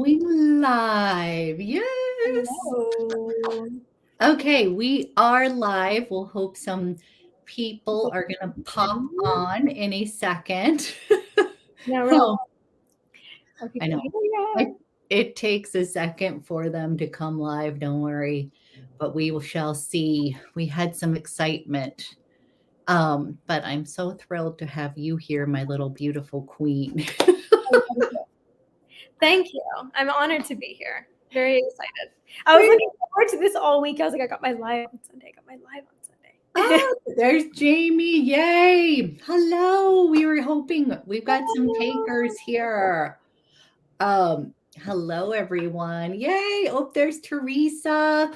going live. Yes. Hello. Okay, we are live. We'll hope some people are going to pop on in a second. No, really. Oh, Are I people know. here yet? It takes a second for them to come live. Don't worry, but we shall see. We had some excitement. But I'm so thrilled to have you here, my little beautiful queen. Thank you. I'm honored to be here. Very excited. I was looking forward to this all week. I was like, I got my live on Sunday. Oh, there's Jamie. Yay. Hello. We were hoping we've got some takers here. Hello everyone. Yay. Oh, there's Teresa.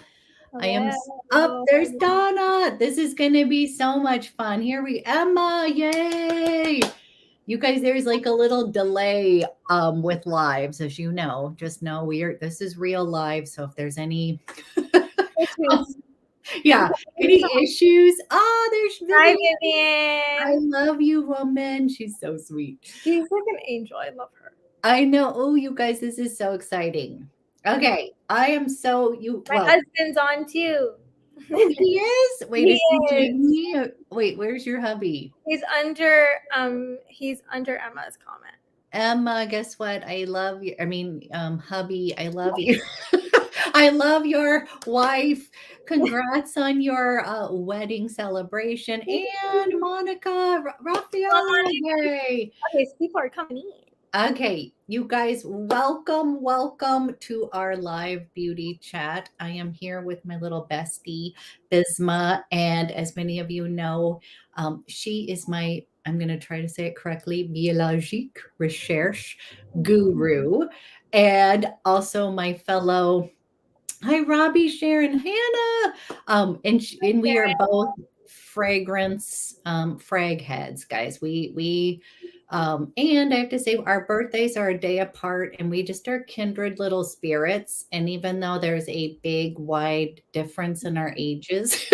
I am up. There's Donna. This is gonna be so much fun. Here we Emma. Yay. You guys, there's like a little delay with lives, as you know. Just know this is real live. So if there's any yeah, any issues? Oh, there's Hi, Vivian. I Vivian. love you, woman. She's so sweet. She's like an angel. I love her. I know. Oh, you guys, this is so exciting. Okay, I am so My husband's on too. Oh, he is? Wait, He is he is. Jamie? Wait, where's your hubby? He's under Emma's comment. Emma, guess what? I love you. I mean, hubby, I love you. I love your wife. Congrats on your wedding celebration. And Monica, Raphael, yay. Okay, so people are coming in. Okay, you guys, welcome to our live beauty chat. I am here with my little bestie, BISMA, and as many of you know, she is my, I'm going to try to say it correctly, Biologique Recherche guru, and also my fellow, hi, Robbie, Sharon, Hannah, and we are both fragrance frag heads, guys. And I have to say, our birthdays are a day apart, and we just are kindred little spirits. And even though there's a big, wide difference in our ages,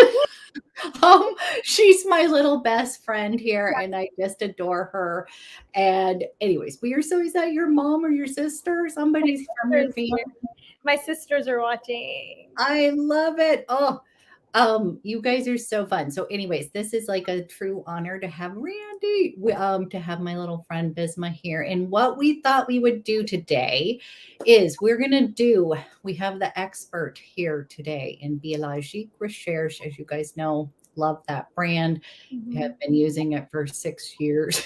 she's my little best friend here, and I just adore her. And anyways, is that your mom or your sister? Somebody's from your family? My sisters are watching. I love it. Oh, you guys are so fun. So, anyways, this is like a true honor to have Randy, to have my little friend Bisma here. And what we thought we would do today is we have the expert here today in Biologique Recherche. As you guys know, love that brand. Have been using it for 6 years.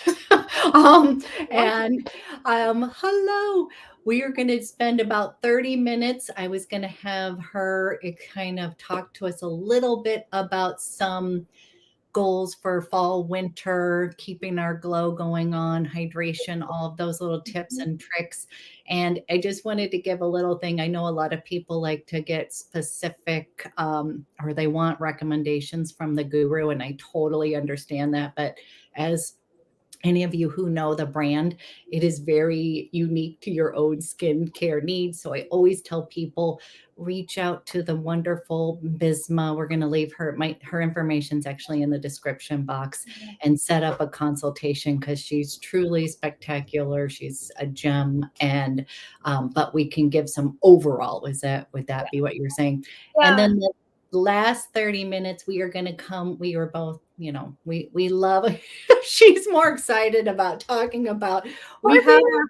Hello. We are going to spend about 30 minutes. I was going to have her kind of talk to us a little bit about some goals for fall, winter, keeping our glow going on, hydration, all of those little tips and tricks. And I just wanted to give a little thing. I know a lot of people like to get specific or they want recommendations from the guru, and I totally understand that. But as any of you who know the brand, it is very unique to your own skincare needs. So I always tell people, reach out to the wonderful Bisma. We're going to leave her information's actually in the description box, and set up a consultation because she's truly spectacular. She's a gem, and but we can give some overall. Would that be what you're saying? Yeah. And then the last 30 minutes, we are both, we love, she's more excited about talking about, we have our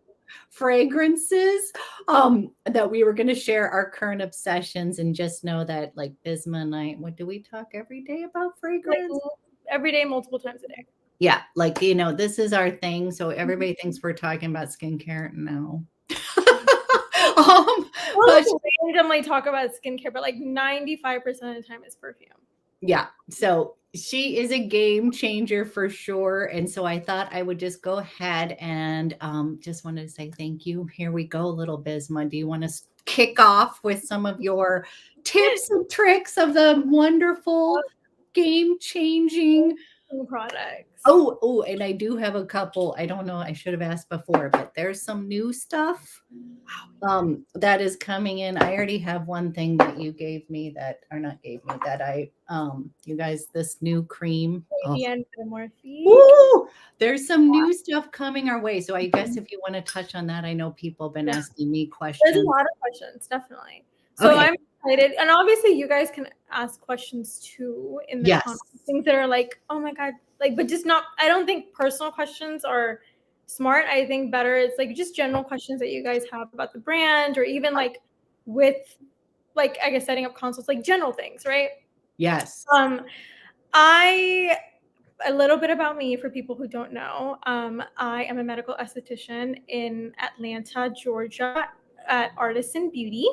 fragrances that we were going to share our current obsessions, and just know that like Bisma and I, what do we talk every day about fragrance? Like, every day, multiple times a day. Yeah, like, this is our thing. So everybody thinks we're talking about skincare. No. We'll randomly talk about skincare, but like 95% of the time it's perfume. Yeah. So she is a game changer for sure. And so I thought I would just go ahead and just wanted to say thank you. Here we go, little Bisma. Do you want to kick off with some of your tips and tricks of the wonderful game changing products. Oh, and I do have a couple. I don't know, I should have asked before, but there's some new stuff that is coming in. I already have one thing that you gave me that, or not gave me, that I you guys, this new cream. Oh, And Morphe. woo! There's some new stuff coming our way. So I guess if you want to touch on that, I know people have been asking me There's a questions. lot of questions, definitely. So Okay. I'm excited. And obviously you guys can ask questions too in the Yes. comments. Things that are like, oh my God, like, but just not, I don't think personal questions are smart. I think better it's like just general questions that you guys have about the brand, or even like with, like, I guess setting up consults, like general things, right? Yes. A little bit about me for people who don't know. I am a medical esthetician in Atlanta, Georgia, at Artisan Beauty.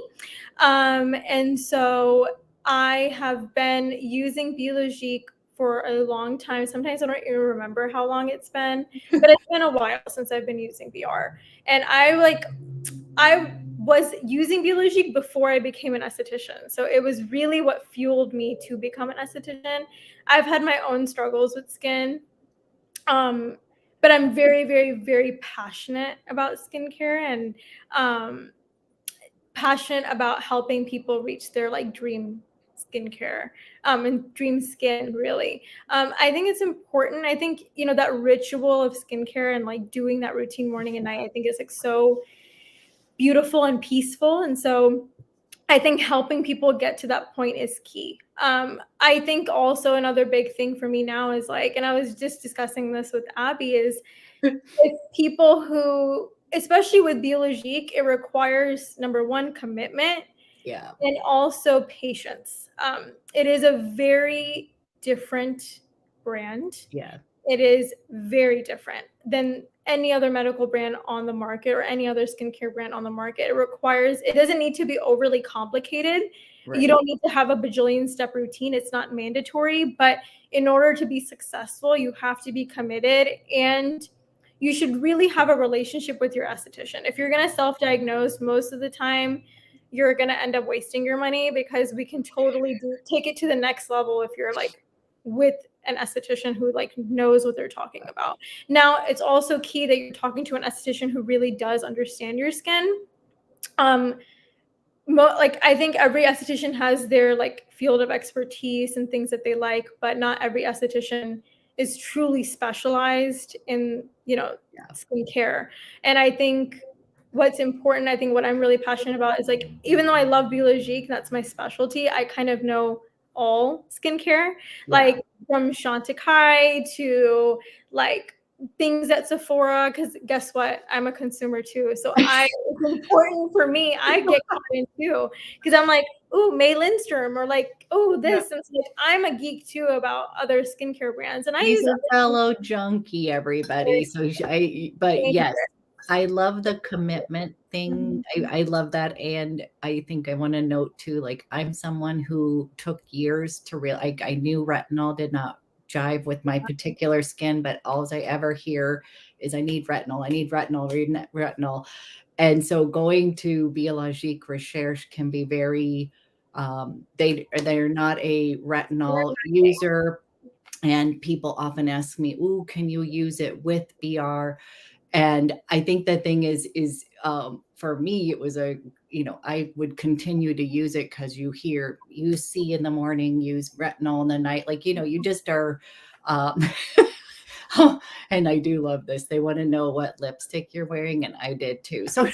And so I have been using Biologique for a long time. Sometimes I don't even remember how long it's been, but it's been a while since I've been using BR. And I was using Biologique before I became an esthetician. So it was really what fueled me to become an esthetician. I've had my own struggles with skin. But I'm very, very, very passionate about skincare, and passionate about helping people reach their like dream skincare and dream skin, really. I think it's important. I think, you know, that ritual of skincare and like doing that routine morning and night, I think is like so beautiful and peaceful. And so I think helping people get to that point is key. I think also another big thing for me now is like, and I was just discussing this with Abby, is it's people who, especially with Biologique, it requires, number one, commitment. Yeah. And also patience. It is a very different brand. Yeah. It is very different than any other medical brand on the market or any other skincare brand on the market. It doesn't need to be overly complicated. Right. You don't need to have a bajillion step routine. It's not mandatory, but in order to be successful, you have to be committed, and you should really have a relationship with your esthetician. If you're going to self-diagnose, most of the time, you're going to end up wasting your money, because we can totally take it to the next level if you're like with an esthetician who like knows what they're talking about. Now, it's also key that you're talking to an esthetician who really does understand your skin. Like, I think every esthetician has their like field of expertise and things that they like, but not every esthetician is truly specialized in, you know, skincare. And I think what's important, I think what I'm really passionate about is like, even though I love Biologique, that's my specialty, I kind of know all skincare, like from Chantecaille to like things at Sephora, because guess what? I'm a consumer too. So it's important for me. I get caught in too, because I'm like, oh, May Lindstrom, or like, oh, this. And so like, I'm a geek too about other skincare brands. And I He's use a fellow junkie, everybody. So yes, I love the commitment thing. I love that. And I think I want to note too, like, I'm someone who took years to I knew retinol did not jive with my particular skin, but all I ever hear is I need retinol, retinol. And so going to Biologique Recherche can be very, they're not a retinol user. And people often ask me, "Ooh, can you use it with BR?" And I think the thing is for me, it was I would continue to use it because you see in the morning, use retinol in the night. Like, you just are, um, oh, and I do love this. They want to know what lipstick you're wearing, and I did too. So,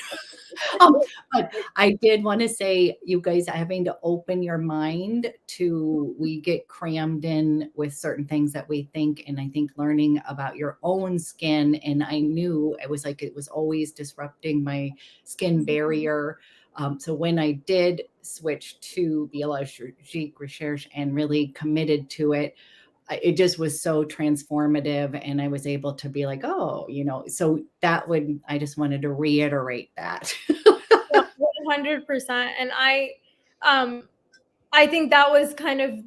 but I did want to say, you guys are having to open your mind to, we get crammed in with certain things that we think, and I think learning about your own skin, and I knew it was like it was always disrupting my skin barrier. So when I did switch to Biologique Recherche and really committed to it, it just was so transformative, and I was able to be like, oh, so I just wanted to reiterate that. 100%. And I think that was kind of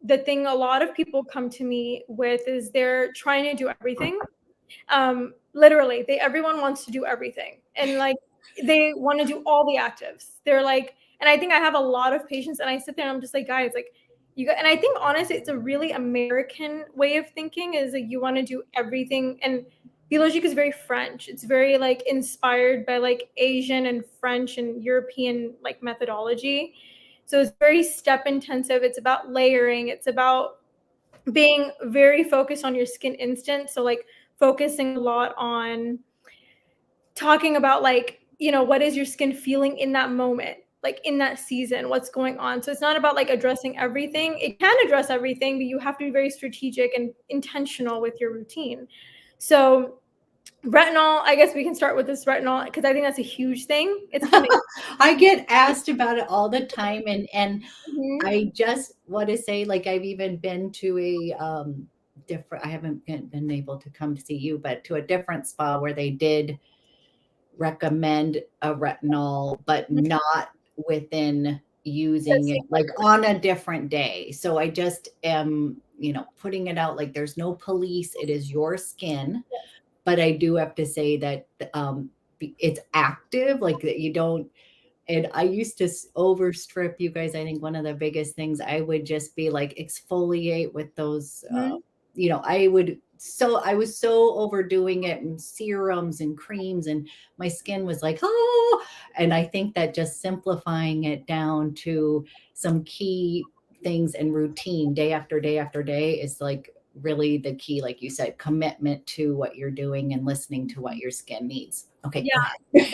the thing a lot of people come to me with, is they're trying to do everything. Literally, everyone wants to do everything, and like they want to do all the actives. They're like, and I think I have a lot of patients, and I sit there and I'm just like, guys, like, And I think honestly, it's a really American way of thinking, is like you want to do everything. And Biologique is very French. It's very like inspired by like Asian and French and European like methodology. So it's very step intensive. It's about layering. It's about being very focused on your skin instant. So like focusing a lot on talking about like, you know, what is your skin feeling in that moment, like in that season, what's going on. So it's not about like addressing everything. It can address everything, but you have to be very strategic and intentional with your routine. So retinol, I guess we can start with this retinol because I think that's a huge thing. It's kind of I get asked about it all the time, and Mhm. I just want to say, like, I've even been to a different, I haven't been able to come to see you, but to a different spa where they did recommend a retinol, but not within using it, like on a different day. So I just am, putting it out like there's no police. It is your skin. But I do have to say that it's active, like that you don't. And I used to overstrip, you guys. I think one of the biggest things I would just be like exfoliate with those. Mhm. I was so overdoing it, and serums and creams, and my skin was like, oh. And I think that just simplifying it down to some key things and routine day after day after day is like really the key. Like you said, commitment to what you're doing and listening to what your skin needs. Okay, Yeah, go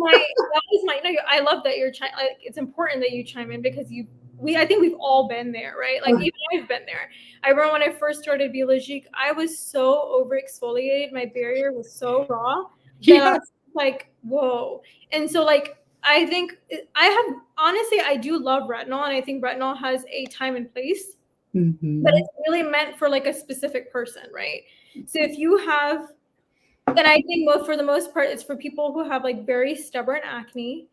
ahead. that is my no. I love that you're like. It's important that you chime in because I think we've all been there, right? Like even I've been there. I remember when I first started Biologique, I was so over exfoliated. My barrier was so raw that I was Yes. like, whoa. And so like I think I have honestly, I do love retinol, and I think retinol has a time and place, but Mhm. it's really meant for like a specific person, right? So if you have and I think for the most part, it's for people who have like very stubborn acne.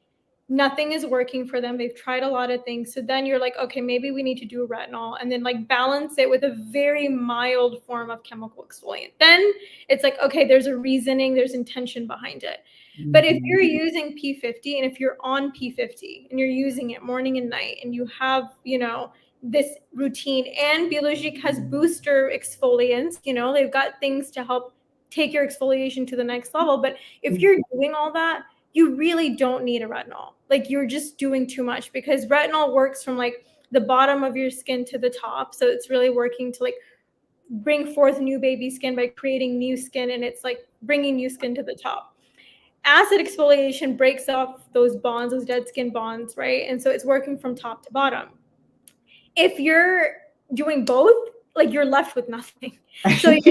Nothing is working for them. They've tried a lot of things. So then you're like, okay, maybe we need to do a retinol and then like balance it with a very mild form of chemical exfoliant. Then it's like, okay, there's a reasoning, there's intention behind it. But if Mhm. you're using P50 and if you're on P50 and you're using it morning and night and you have, this routine, and Biologique has booster exfoliants, they've got things to help take your exfoliation to the next level. But if you're doing all that, you really don't need a retinol. Like you're just doing too much because retinol works from like the bottom of your skin to the top. So it's really working to like bring forth new baby skin by creating new skin, and it's like bringing new skin to the top. Acid exfoliation breaks off those bonds, those dead skin bonds, right? And so it's working from top to bottom. If you're doing both, like you're left with nothing. So like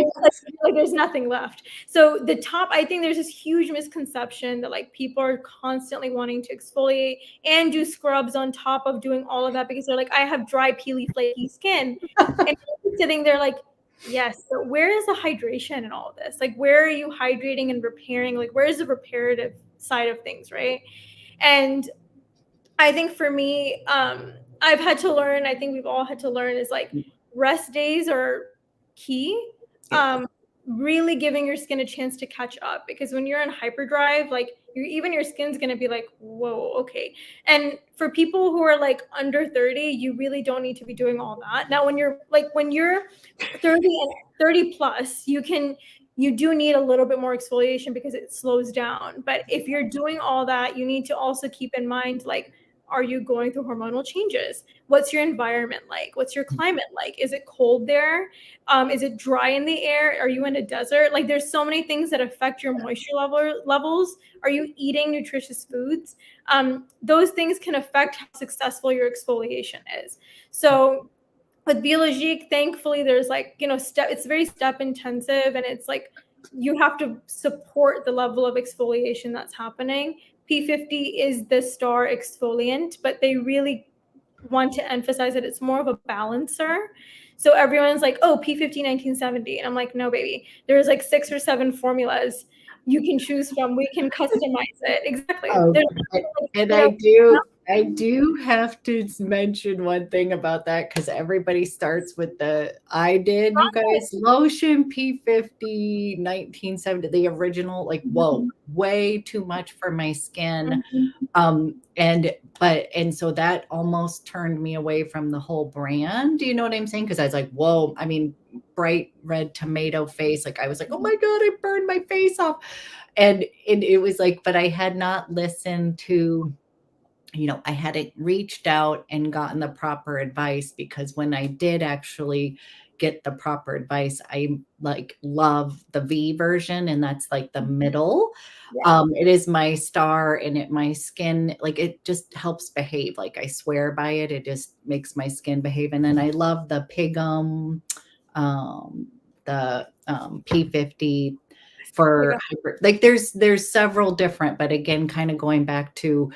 there's nothing left. So the top, I think there's this huge misconception that like people are constantly wanting to exfoliate and do scrubs on top of doing all of that because they're like, I have dry, peely, flaky skin. And you're sitting there like, yes, but where is the hydration in all of this? Like, where are you hydrating and repairing? Like, where is the reparative side of things, right? And I think for me, I've had to learn, I think we've all had to learn is like rest days are key. Yeah. Really giving your skin a chance to catch up, because when you're in hyperdrive, like even your skin's going to be like, whoa, okay. And for people who are like under 30, you really don't need to be doing all that. Now, when you're 30 and 30 plus, you do need a little bit more exfoliation because it slows down. But if you're doing all that, you need to also keep in mind, like, are you going through hormonal changes? What's your environment like? What's your climate like? Is it cold there? Is it dry in the air? Are you in a desert? Like there's so many things that affect your moisture levels. Are you eating nutritious foods? Those things can affect how successful your exfoliation is. So with Biologique, thankfully, there's like, it's very step intensive, and it's like you have to support the level of exfoliation that's happening. P50 is the star exfoliant, but they really want to emphasize that it's more of a balancer. So everyone's like, oh, P50 1970. And I'm like, no, baby. There's like 6 or 7 formulas you can choose from. We can customize it. Exactly. There's, Okay. And you I do have to mention one thing about that because everybody starts with you guys, lotion P50 1970, the original, like, whoa, way too much for my skin. And and so that almost turned me away from the whole brand. Do you know what I'm saying? Because I was like, whoa, I mean, bright red tomato face. Like I was like, oh my God, I burned my face off. And it was like, but I had not listened to, I hadn't reached out and gotten the proper advice, because when I did actually get the proper advice, I like love the V version, and that's like the middle. Yeah. It is my star, and my skin, like it just helps behave. Like I swear by it. It just makes my skin behave. And then I love the Pigum, the P50 for like there's several different, but again, kind of going back to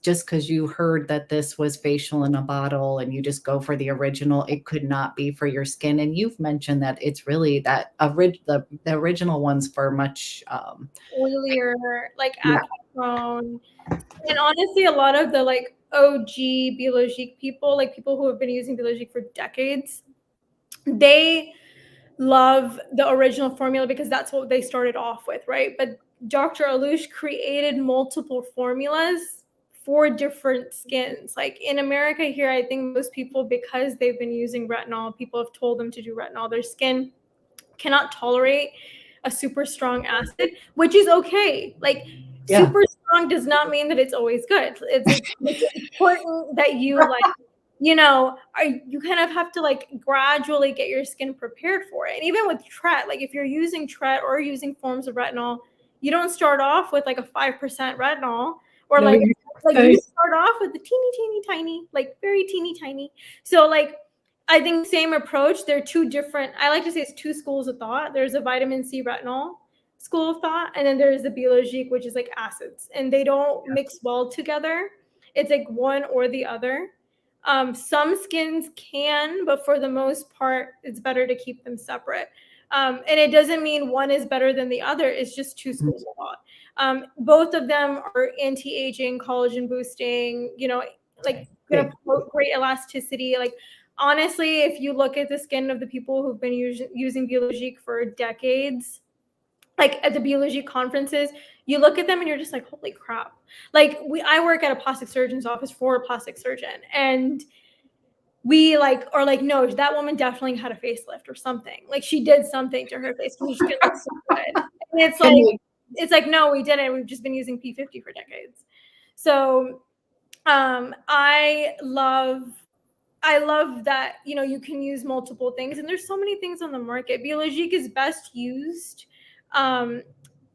just because you heard that this was facial in a bottle and you just go for the original, it could not be for your skin. And you've mentioned that it's really that the original ones for much Oilier, like yeah. acne prone. And honestly, a lot of the like OG Biologique people, like people who have been using Biologique for decades, they love the original formula because that's what they started off with, right? But Dr. Alush created multiple formulas for different skins. Like in America here, I think most people, because they've been using retinol, people have told them to do retinol, their skin cannot tolerate a super strong acid, which is okay. Like Yeah. super strong does not mean that it's always good. It's important that you like, you kind of have to like gradually get your skin prepared for it. And even with Tret, like if you're using Tret or using forms of retinol, you don't start off with like a 5% retinol, or No, like you you start off with a teeny tiny, like very teeny tiny. So like I think same approach. There are two different, I like to say it's two schools of thought. There's a vitamin C retinol school of thought, and then there's the Biologique, which is like acids, and they don't mix well together. It's like one or the other. Some skins can, but for the most part, it's better to keep them separate. And it doesn't mean one is better than the other. It's just two schools of thought. Both of them are anti-aging, collagen boosting, like going to promote great elasticity. Like honestly, if you look at the skin of the people who've been using Biologique for decades, like at the Biologique conferences, you look at them and you're just like, holy crap. Like I work at a plastic surgeon's office for a plastic surgeon, and we like are like, no, that woman definitely had a facelift or something. Like she did something to her face because she could look so good. And it's like, no, we didn't. We've just been using P50 for decades. So I love that, you can use multiple things, and there's so many things on the market. Biologique is best used.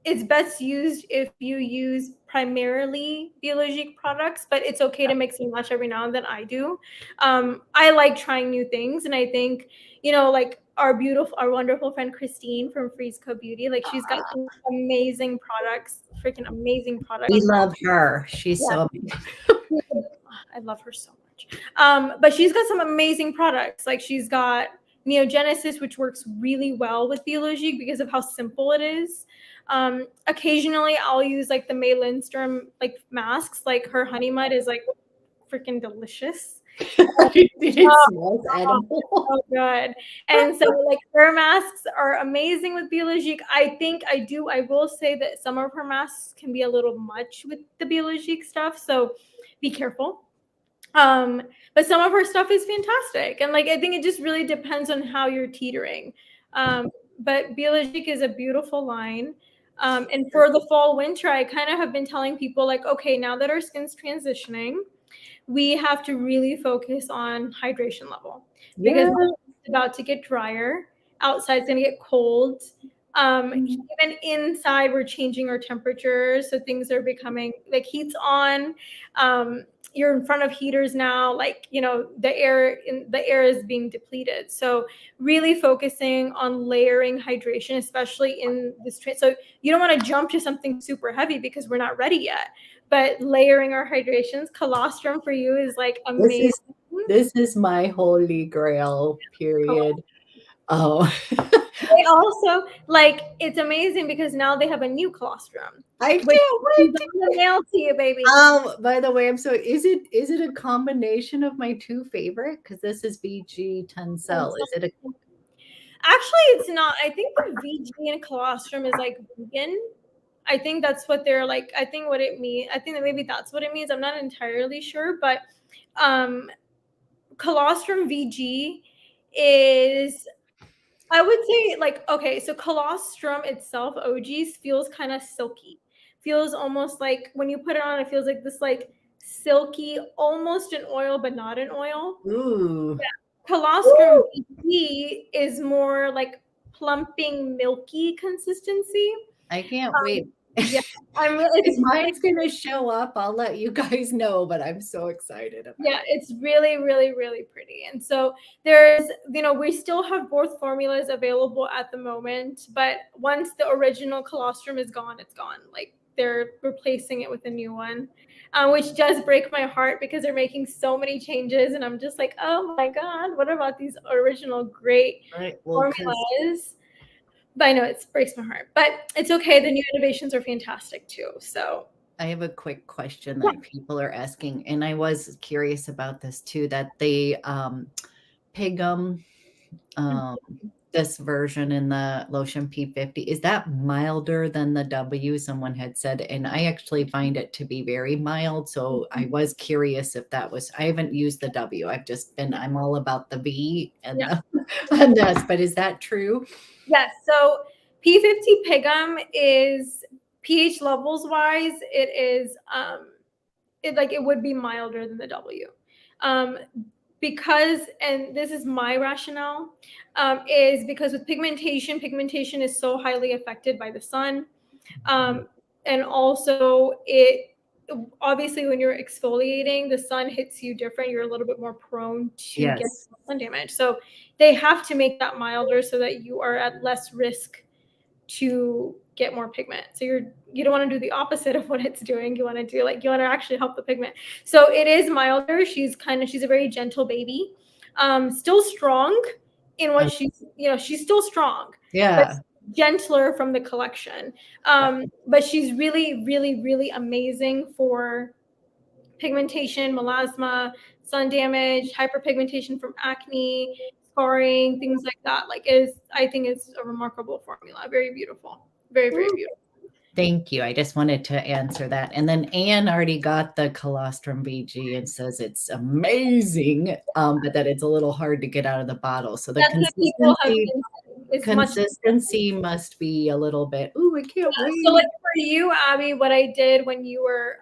It's best used if you use primarily Biologique products, but it's okay to mix and match every now and then. I do. I like trying new things, and I think, like our wonderful friend Christine from Frisco Beauty, like she's got some amazing products, freaking amazing products. We love her. She's so I love her so much. But she's got some amazing products. Like she's got Neogenesis, which works really well with Biologique because of how simple it is. Occasionally I'll use like the May Lindstrom like masks. Like her honey mud is like freaking delicious. it smells edible. So good. And so like her masks are amazing with Biologique. I will say that some of her masks can be a little much with the Biologique stuff, so be careful. But some of her stuff is fantastic, and like I think it just really depends on how you're teetering. But Biologique is a beautiful line. And for the fall winter, I kind of have been telling people like, okay, now that our skin's transitioning, we have to really focus on hydration level, because it's about to get drier. Outside's going to get cold. Even inside, we're changing our temperature, so things are becoming like heat's on. You're in front of heaters now, like the air is being depleted. So really focusing on layering hydration, especially in this so you don't want to jump to something super heavy because we're not ready yet. But layering our hydrations, colostrum for you is like amazing. This is my holy grail, period. Oh. They also like, it's amazing because now they have a new colostrum. I can't wait to the mail to you, baby. By the way, is it a combination of my two favorite? Because this is VG Tencel. Is it a Actually, it's not. I think the VG and colostrum is like vegan. I think that's what they're like. I think what it means. I think that maybe that's what it means. I'm not entirely sure, but colostrum VG is, I would say, like, okay, so colostrum itself, OGs, feels kind of silky. Feels almost like when you put it on, it feels like this like silky, almost an oil, but not an oil. Ooh. Yeah. Colostrum VG is more like plumping, milky consistency. I can't wait. Yeah, If it's mine's gonna show up, I'll let you guys know, but I'm so excited about yeah, it. it's really, really, really pretty. And so there's, we still have both formulas available at the moment, but once the original colostrum is gone, it's gone. Like they're replacing it with a new one, which does break my heart because they're making so many changes. And I'm just like, oh my God, what about these original great Right. Well, because formulas? But I know it breaks my heart, but it's okay. The new innovations are fantastic too. So I have a quick question yeah. that people are asking, and I was curious about this too, that the Pigum, um, this version in the lotion P50, is that milder than the W? Someone had said, and I actually find it to be very mild. So I was curious if that was, I haven't used the W. I'm all about the V and Yeah. the and this, but is that true? Yes. So P50 Pigum is pH levels wise, it is it would be milder than the W. Um, because, and this is my rationale, is because with pigmentation is so highly affected by the sun. And also it obviously when you're exfoliating, the sun hits you different. You're a little bit more prone to get Yes. sun damage. So they have to make that milder so that you are at less risk to get more pigment. So you don't want to do the opposite of what it's doing. You want to do you want to actually help the pigment. So it is milder. She's a very gentle baby. Still strong in what she's still strong, but Yeah. gentler from the collection. But she's really, really, really amazing for pigmentation, melasma, sun damage, hyperpigmentation from acne, scarring, things like that. I think it's a remarkable formula. Very beautiful. Very, very beautiful. Thank you. I just wanted to answer that. And then Anne already got the colostrum VG and says it's amazing, but that it's a little hard to get out of the bottle. So the That's what people have been saying. It's much consistency must be a little bit. Ooh, I can't wait. so like for you, Abby, what I did when you were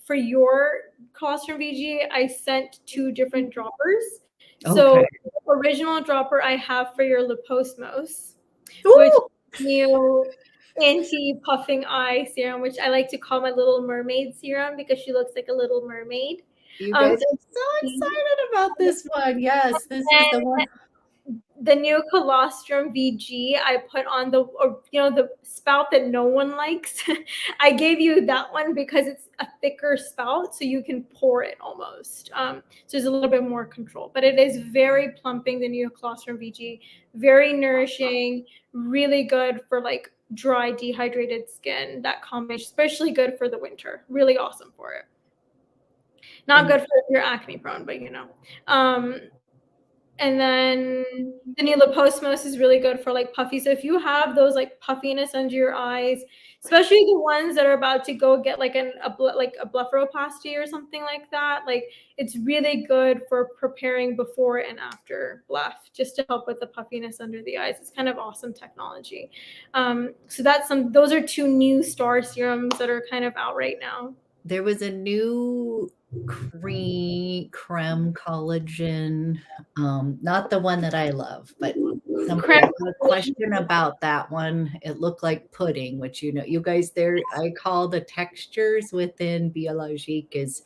for your colostrum VG, I sent 2 different droppers. So Okay. the original dropper I have for your Liposmos, which Ooh, new anti-puffing eye serum, which I like to call my little mermaid serum because she looks like a little mermaid. you guys, So I'm so excited about this one. Yes, this is the one. the new colostrum VG I put on the spout that no one likes. I gave you that one because it's a thicker spout, so you can pour it almost. So there's a little bit more control, but it is very plumping. The new colostrum VG, very nourishing, really good for like dry, dehydrated skin. That combination, especially good for the winter. Really awesome for it. Not good for if you're acne prone, but and then the new Liposmos is really good for like puffy. So if you have those like puffiness under your eyes, especially the ones that are about to go get like a blepharoplasty or something like that, like it's really good for preparing before and after bleph, just to help with the puffiness under the eyes. It's kind of awesome technology. So those are 2 new star serums that are kind of out right now. There was a new creme collagen, not the one that I love, but somebody Creme had a question about that one. It looked like pudding, which, you guys there, I call the textures within Biologique is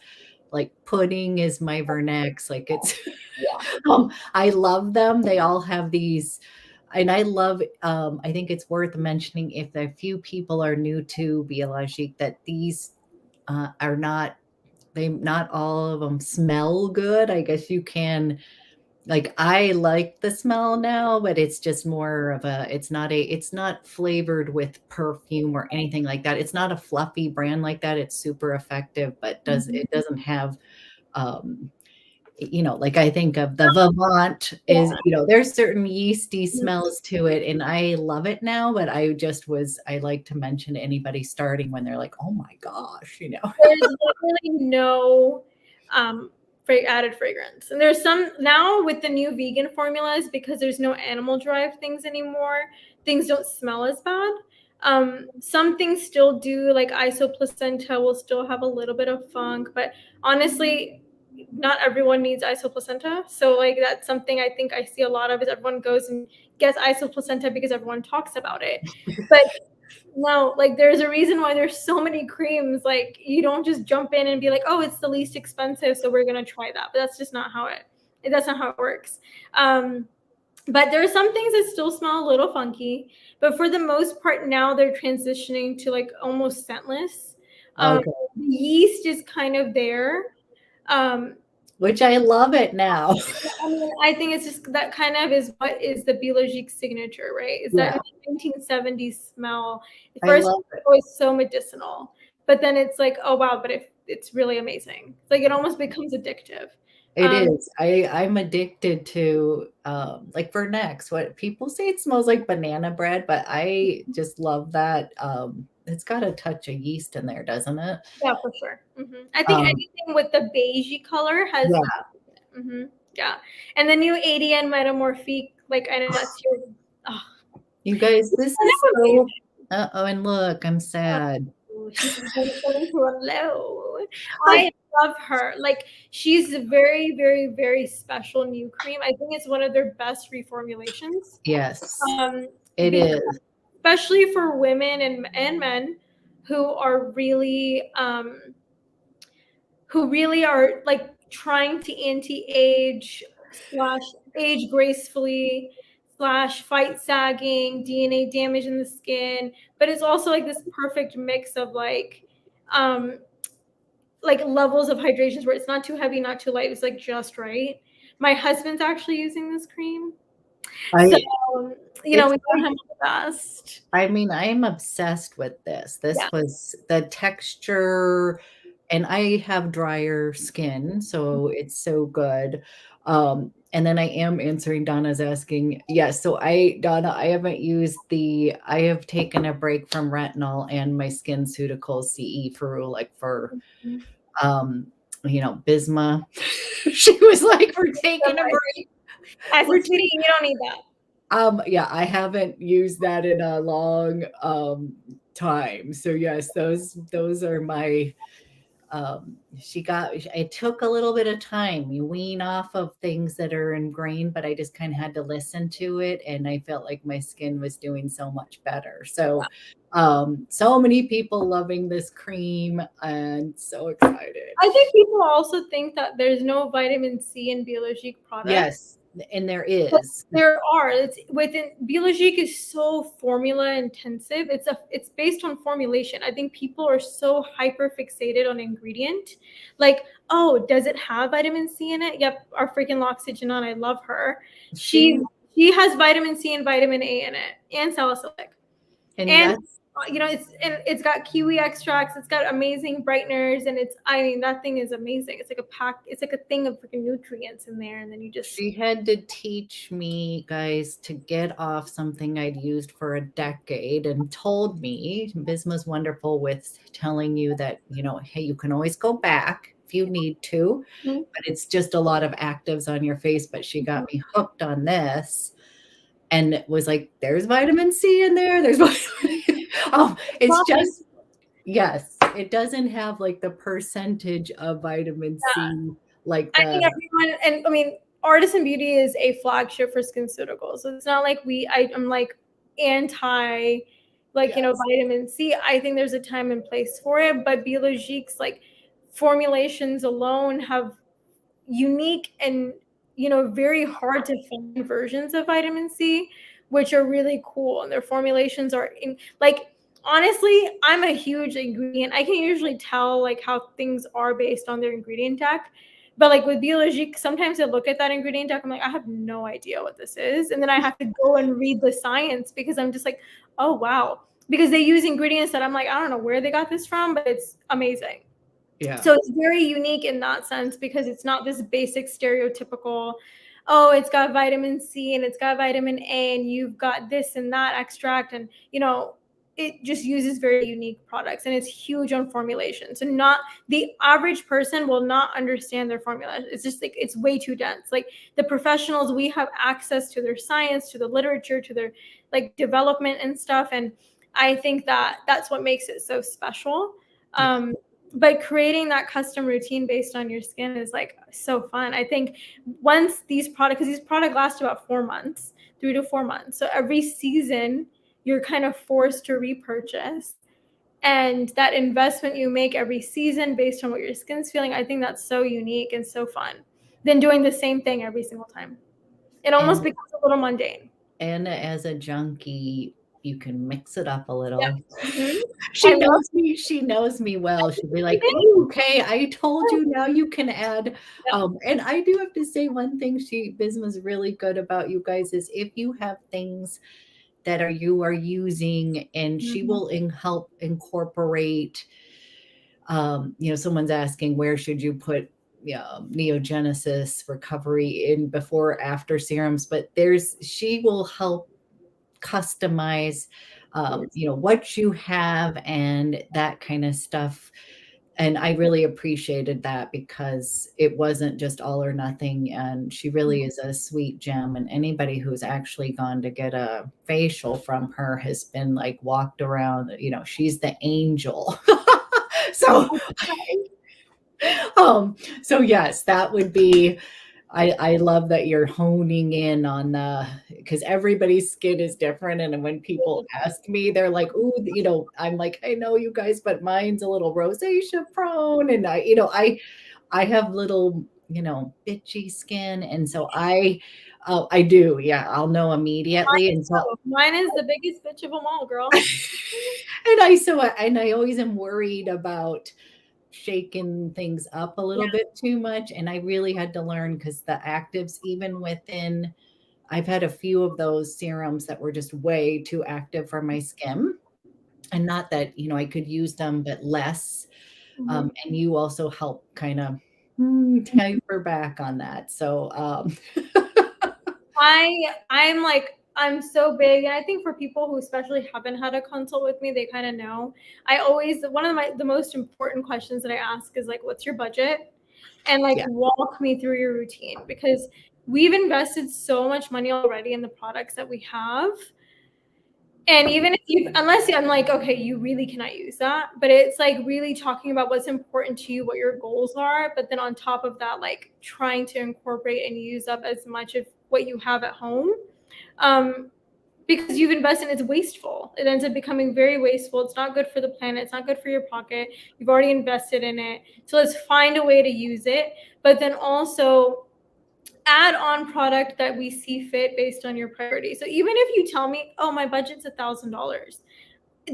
like pudding is my vernax. Like it's, I love them. They all have these, and I love, I think it's worth mentioning if a few people are new to Biologique that these are not not all of them smell good. I guess you can like I like the smell now, but it's just more of it's not flavored with perfume or anything like that. It's not a fluffy brand like that. It's super effective, but it doesn't have um you know, like I think of the Vivant is, you know, there's certain yeasty smells to it, and I love it now, but I like to mention to anybody starting when they're like, oh my gosh, you know. There's literally no added fragrance. And there's some now with the new vegan formulas, because there's no animal derived things anymore, things don't smell as bad. Some things still do, like isoplacenta will still have a little bit of funk, but honestly, not everyone needs isoplacenta. So like that's something I think I see a lot of is everyone goes and gets isoplacenta because everyone talks about it. But no, like there's a reason why there's so many creams. Like you don't just jump in and be like, oh, it's the least expensive, so we're gonna try that. But that's just not how that's not how it works. But there are some things that still smell a little funky, but for the most part now they're transitioning to like almost scentless. Okay. The yeast is kind of there. Which I love it now. I mean, I think it's just that kind of is what is the Biologique signature, right? Is that 1970s smell. At first, it was so medicinal, but then it's like, oh wow, but it's really amazing. It's like it almost becomes addictive. It is. I'm addicted to like for next, what people say it smells like banana bread, but I just love that. It's got a touch of yeast in there, doesn't it? Yeah, for sure. I think anything with the beigey color has that. Yeah. And the new ADN Metamorphique, like I know that's your you guys, this is so oh, and look, I'm sad. She's going to a low. I love her. Like she's a very, very, very special new cream. I think it's one of their best reformulations. Yes, it is. Especially for women and men who are really are like trying to anti-age / age gracefully / fight sagging, DNA damage in the skin, but it's also like this perfect mix of like levels of hydrations where it's not too heavy, not too light. It's like just right. My husband's actually using this cream. So, you know, we don't have the best. I mean, I'm obsessed with this. This was the texture, and I have drier skin, so it's so good. And then I am answering Donna's asking. Yes, so Donna, I haven't used I have taken a break from retinol and my SkinCeuticals CE for you know, BISMA. She was like, we're taking a break. I said, sweetie, you don't need that. Yeah, I haven't used that in a long time. So yes, those are my it took a little bit of time. You wean off of things that are ingrained, but I just kind of had to listen to it, and I felt like my skin was doing so much better. So so many people loving this cream and so excited. I think people also think that there's no vitamin C in Biologique products. Yes. And there is. But there are. It's within Biologique is so formula intensive. It's based on formulation. I think people are so hyper fixated on ingredient. Like, oh, does it have vitamin C in it? Yep, our freaking Luckyscent, I love her. She has vitamin C and vitamin A in it, and salicylic. And you know, it's got kiwi extracts, it's got amazing brighteners, and I mean, that thing is amazing. It's like a thing of freaking nutrients in there, and then you just. She had to teach me, guys, to get off something I'd used for a decade, and told me BISMA's wonderful with telling you that, you know, hey, you can always go back if you need to, but it's just a lot of actives on your face. But she got me hooked on this, and it was like, there's vitamin C in there. There's it's just, yes, it doesn't have like the percentage of vitamin C like I think everyone, and I mean, Artisan Beauty is a flagship for SkinCeuticals. So it's not like I'm like anti, like, you know, vitamin C. I think there's a time and place for it, but Biologique's like formulations alone have unique and, you know, very hard to find versions of vitamin C, which are really cool. And their formulations are honestly, I'm a huge ingredient. I can usually tell like how things are based on their ingredient deck. But like with Biologique, sometimes I look at that ingredient deck, I'm like, I have no idea what this is. And then I have to go and read the science because I'm just like, oh, wow. Because they use ingredients that I'm like, I don't know where they got this from, but it's amazing. Yeah. So it's very unique in that sense because it's not this basic stereotypical, oh, it's got vitamin C and it's got vitamin A and you've got this and that extract. And, it just uses very unique products and it's huge on formulation. So not the average person will not understand their formula. It's just like, it's way too dense. Like the professionals, we have access to their science, to the literature, to their like development and stuff. And I think that that's what makes it so special. But creating that custom routine based on your skin is like so fun. I think once these products, because these products last about 4 months, 3 to 4 months. So every season you're kind of forced to repurchase. And that investment you make every season based on what your skin's feeling, I think that's so unique and so fun. Then doing the same thing every single time. It almost becomes a little mundane. And as a junkie, you can mix it up a little. Yep. Mm-hmm. She knows me well. She'll be like, "Oh, okay, I told you, now you can add." Yep. And I do have to say one thing BISMA's really good about, you guys, is if you have things that you are using, and she will help incorporate, someone's asking, where should you put Neogenesis recovery in before after serums, but she will help customize what you have and that kind of stuff. And I really appreciated that because it wasn't just all or nothing. And she really is a sweet gem. And anybody who's actually gone to get a facial from her has been like walked around, she's the angel. So, so yes, that would be, I love that you're honing in on because everybody's skin is different. And when people ask me, they're like, ooh, I'm like, I know you guys, but mine's a little rosacea prone. And I have little, bitchy skin. And so I do. Yeah. I'll know immediately. And so mine is the biggest bitch of them all, girl. and I always am worried about shaken things up a little bit too much. And I really had to learn, because the actives, even within, I've had a few of those serums that were just way too active for my skin. And not that, I could use them, but less. And you also help kind of taper back on that. So I'm so big, and I think for people who especially haven't had a consult with me, they kind of know. One of the most important questions that I ask is like, what's your budget? And like, walk me through your routine, because we've invested so much money already in the products that we have. And even if I'm like, okay, you really cannot use that, but it's like really talking about what's important to you, what your goals are. But then on top of that, like trying to incorporate and use up as much of what you have at home. Because you've invested, it's wasteful. It ends up becoming very wasteful. It's not good for the planet. It's not good for your pocket. You've already invested in it. So let's find a way to use it. But then also add on product that we see fit based on your priority. So even if you tell me, oh, my budget's $1,000,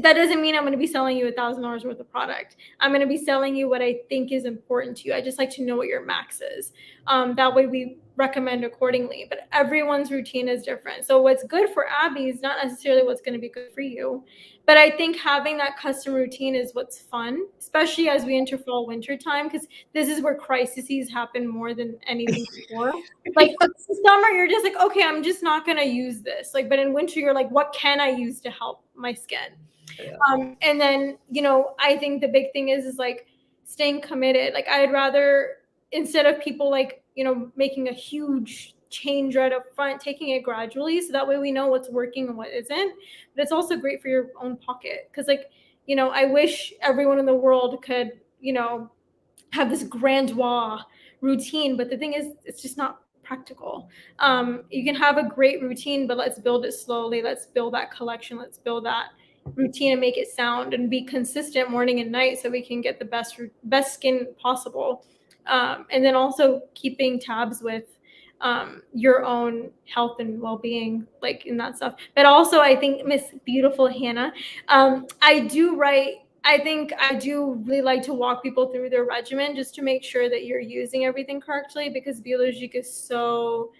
that doesn't mean I'm going to be selling you $1,000 worth of product. I'm going to be selling you what I think is important to you. I just like to know what your max is. That way we recommend accordingly. But everyone's routine is different. So what's good for Abby is not necessarily what's going to be good for you. But I think having that custom routine is what's fun, especially as we enter fall, winter time, because this is where crises happen more than anything before. Like summer, you're just like, okay, I'm just not going to use this. Like, but in winter, you're like, what can I use to help my skin? And then, I think the big thing is like staying committed. Like I'd rather, instead of people like, making a huge change right up front, taking it gradually. So that way we know what's working and what isn't. But it's also great for your own pocket. Cause like, I wish everyone in the world could, have this grandiose routine. But the thing is, it's just not practical. You can have a great routine, but let's build it slowly. Let's build that collection. Let's build that routine and make it sound and be consistent morning and night, so we can get the best skin possible. And then also keeping tabs with your own health and well-being, like in that stuff. But also I think Miss Beautiful Hannah, I do really like to walk people through their regimen just to make sure that you're using everything correctly, because Biologique is so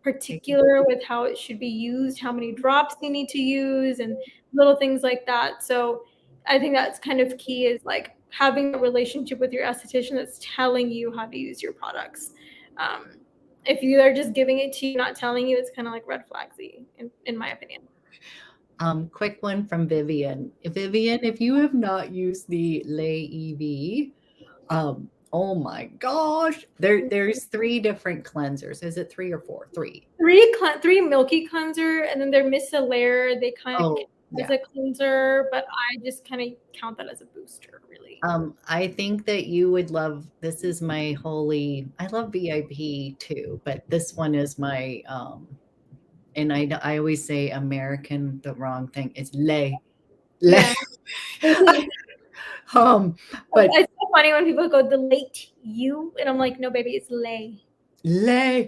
particular with how it should be used, how many drops you need to use, and little things like that. So I think that's kind of key, is like having a relationship with your esthetician that's telling you how to use your products. If you are just giving it to you, not telling you, it's kind of like red flagsy, in my opinion. Quick one from Vivian. Vivian, if you have not used the Lay EV, oh my gosh, there's 3 different cleansers. Is it 3 or 4? 3. Three milky cleanser, and then they're micellar. They kind of as a cleanser, but I just kind of count that as a booster, really. I think that you would love. This is my holy. I love VIP too, but this one is my. And I always say American the wrong thing. It's Lay. Yeah. But it's so funny when people go the late you, and I'm like, no, baby, it's Lay. Lay.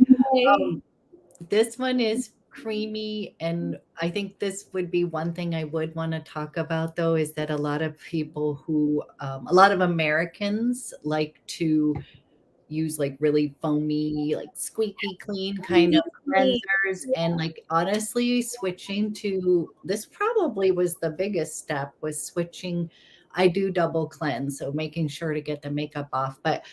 This one is creamy, and I think this would be one thing I would want to talk about, though, is that a lot of people who, a lot of Americans like to use like really foamy, like squeaky clean kind of cleansers. And like honestly, switching to this probably was the biggest step, was switching. I do double cleanse, so making sure to get the makeup off. But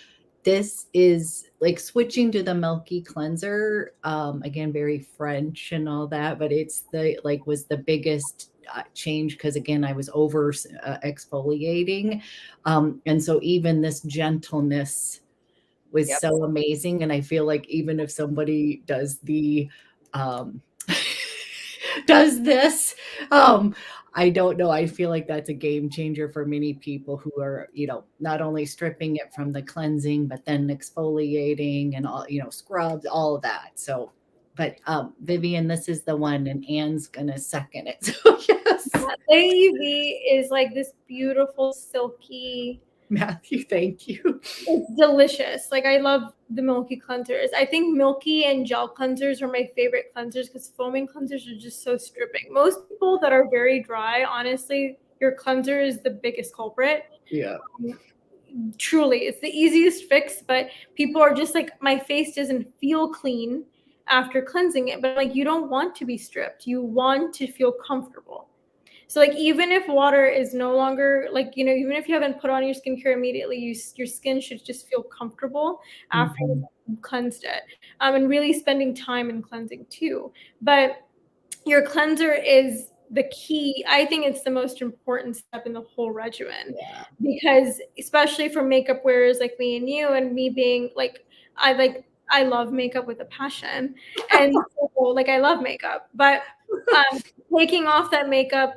this is like switching to the milky cleanser. Again, very French and all that, but it's the like was the biggest change because again, I was over exfoliating. And so even this gentleness was so amazing. And I feel like even if somebody does the does this, I don't know, I feel like that's a game changer for many people who are, you know, not only stripping it from the cleansing, but then exfoliating and all, you know, scrubs, all of that. So, but Vivian, this is the one, and Anne's gonna second it. So yes. AUV is like this beautiful silky. Matthew, thank you. It's delicious. Like I love the milky cleansers. I think milky and gel cleansers are my favorite cleansers because foaming cleansers are just so stripping. Most people that are very dry, honestly, your cleanser is the biggest culprit. Yeah. Truly, it's the easiest fix, but people are just like, my face doesn't feel clean after cleansing it. But like, you don't want to be stripped. You want to feel comfortable. So like even if water is no longer like, you know, even if you haven't put on your skincare immediately, your skin should just feel comfortable after you've cleansed it. And really spending time in cleansing too. But your cleanser is the key. I think it's the most important step in the whole regimen because especially for makeup wearers like me and you and me being like, I love makeup with a passion. And so, like I love makeup, but taking off that makeup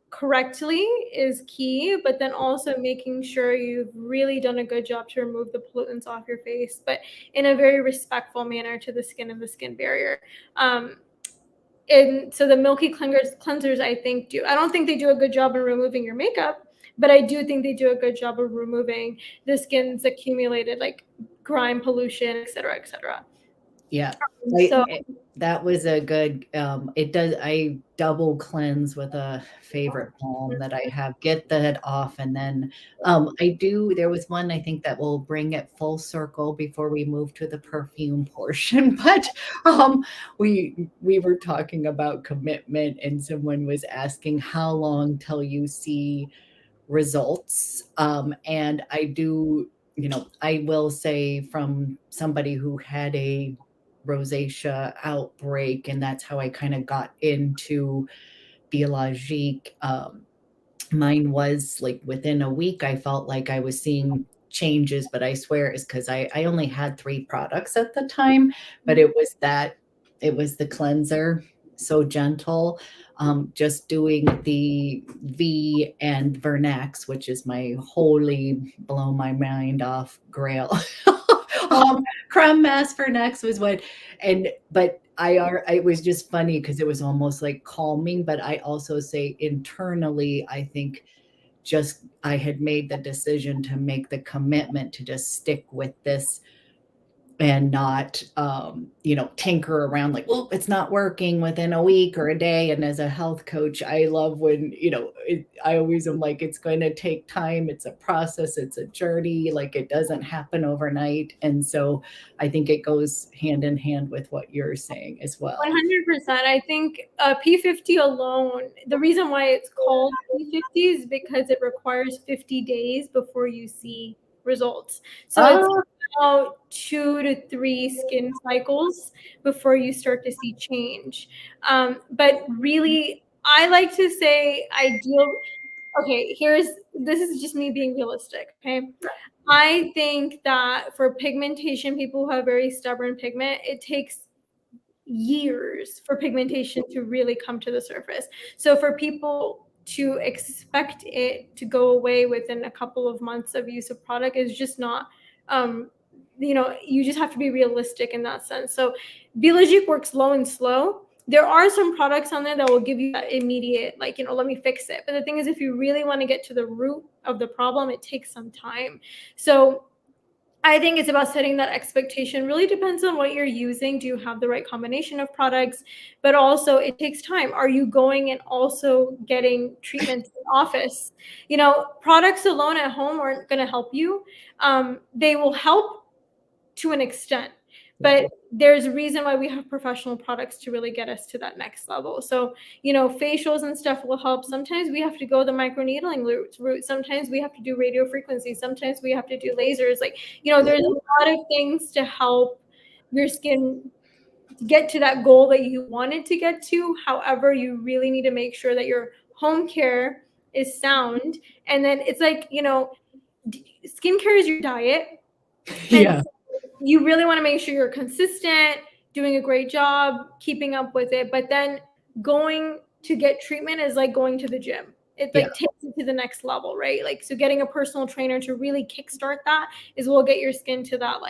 correctly is key, but then also making sure you've really done a good job to remove the pollutants off your face, but in a very respectful manner to the skin and the skin barrier. And so the milky cleansers, I think I don't think they do a good job in removing your makeup, but I do think they do a good job of removing the skin's accumulated like grime, pollution, et cetera, et cetera. Yeah. That was a good, I double cleanse with a favorite balm that I have, get that off. And then there was one, I think that will bring it full circle before we move to the perfume portion. But we were talking about commitment and someone was asking how long till you see results. And I do, you know, I will say from somebody who had a rosacea outbreak, and that's how I kind of got into Biologique. Mine was like within a week, I felt like I was seeing changes, but I swear it's because I only had 3 products at the time, but it was the cleanser, so gentle. Just doing the V and Vernex, which is my holy blow my mind off grail. Creme mask for next was what, but it was just funny because it was almost like calming, but I also say internally, I think I had made the decision to make the commitment to just stick with this and not, tinker around like, oh, it's not working within a week or a day. And as a health coach, I love when, I always am like, it's going to take time. It's a process. It's a journey. Like it doesn't happen overnight. And so I think it goes hand in hand with what you're saying as well. 100%. I think P50 alone, the reason why it's called P50 is because it requires 50 days before you see results. So it's about 2 to 3 skin cycles before you start to see change. But really, I like to say okay, this is just me being realistic, okay? I think that for pigmentation, people who have very stubborn pigment, it takes years for pigmentation to really come to the surface. So for people to expect it to go away within a couple of months of use of product is just not, you just have to be realistic in that sense. So Biologique works low and slow. There are some products on there that will give you that immediate, let me fix it. But the thing is, if you really want to get to the root of the problem, it takes some time. So I think it's about setting that expectation. Really depends on what you're using. Do you have the right combination of products? But also it takes time. Are you going and also getting treatments in office? Products alone at home aren't going to help you. They will help to an extent, but there's a reason why we have professional products to really get us to that next level. So, facials and stuff will help. Sometimes we have to go the microneedling route. Sometimes we have to do radio frequency. Sometimes we have to do lasers. There's a lot of things to help your skin get to that goal that you wanted to get to. However, you really need to make sure that your home care is sound. And then it's like, skincare is your diet. Yeah. You really want to make sure you're consistent, doing a great job, keeping up with it. But then going to get treatment is like going to the gym. It takes it to the next level, right? So getting a personal trainer to really kickstart that will get your skin to that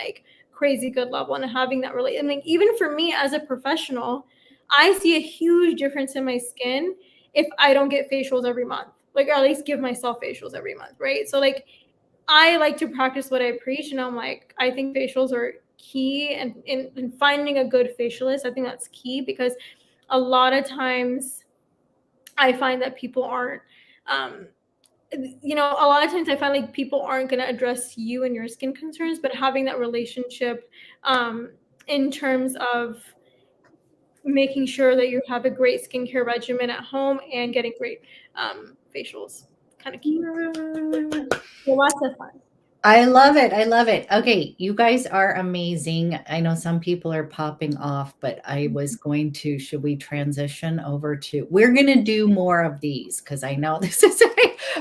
crazy good level, and having that really, even for me as a professional, I see a huge difference in my skin if I don't get facials every month, or at least give myself facials every month, right? So I like to practice what I preach, and I think facials are key, and in finding a good facialist, I think that's key, because a lot of times I find that people aren't, a lot of times I find people aren't going to address you and your skin concerns, but having that relationship in terms of making sure that you have a great skincare regimen at home and getting great facials, kind of key. Lots of fun. I love it. I love it. Okay, you guys are amazing. I know some people are popping off, but I was going to, should we transition over to, we're going to do more of these because I know this is,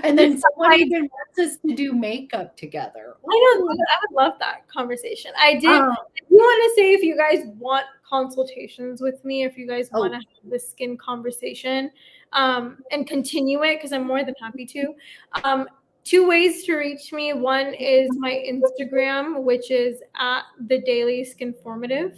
and then someone even wants us to do makeup together. I would love that conversation. I do want to say, if you guys want consultations with me, if you guys want to have the skin conversation and continue it, because I'm more than happy to. 2 ways to reach me. One is my Instagram, which is @TheDailySkinformative.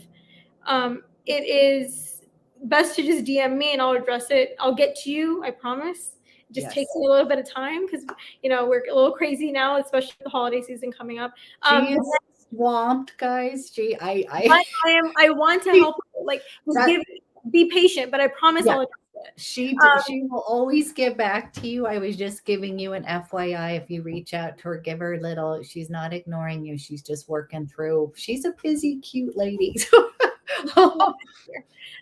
It is best to just DM me and I'll address it. I'll get to you, I promise. It just takes me a little bit of time because, we're a little crazy now, especially the holiday season coming up. She is swamped, guys. I want to help. Be patient, but I promise I'll address it. She will always give back to you. I was just giving you an FYI. If you reach out to her, give her a little. She's not ignoring you. She's just working through. She's a busy, cute lady.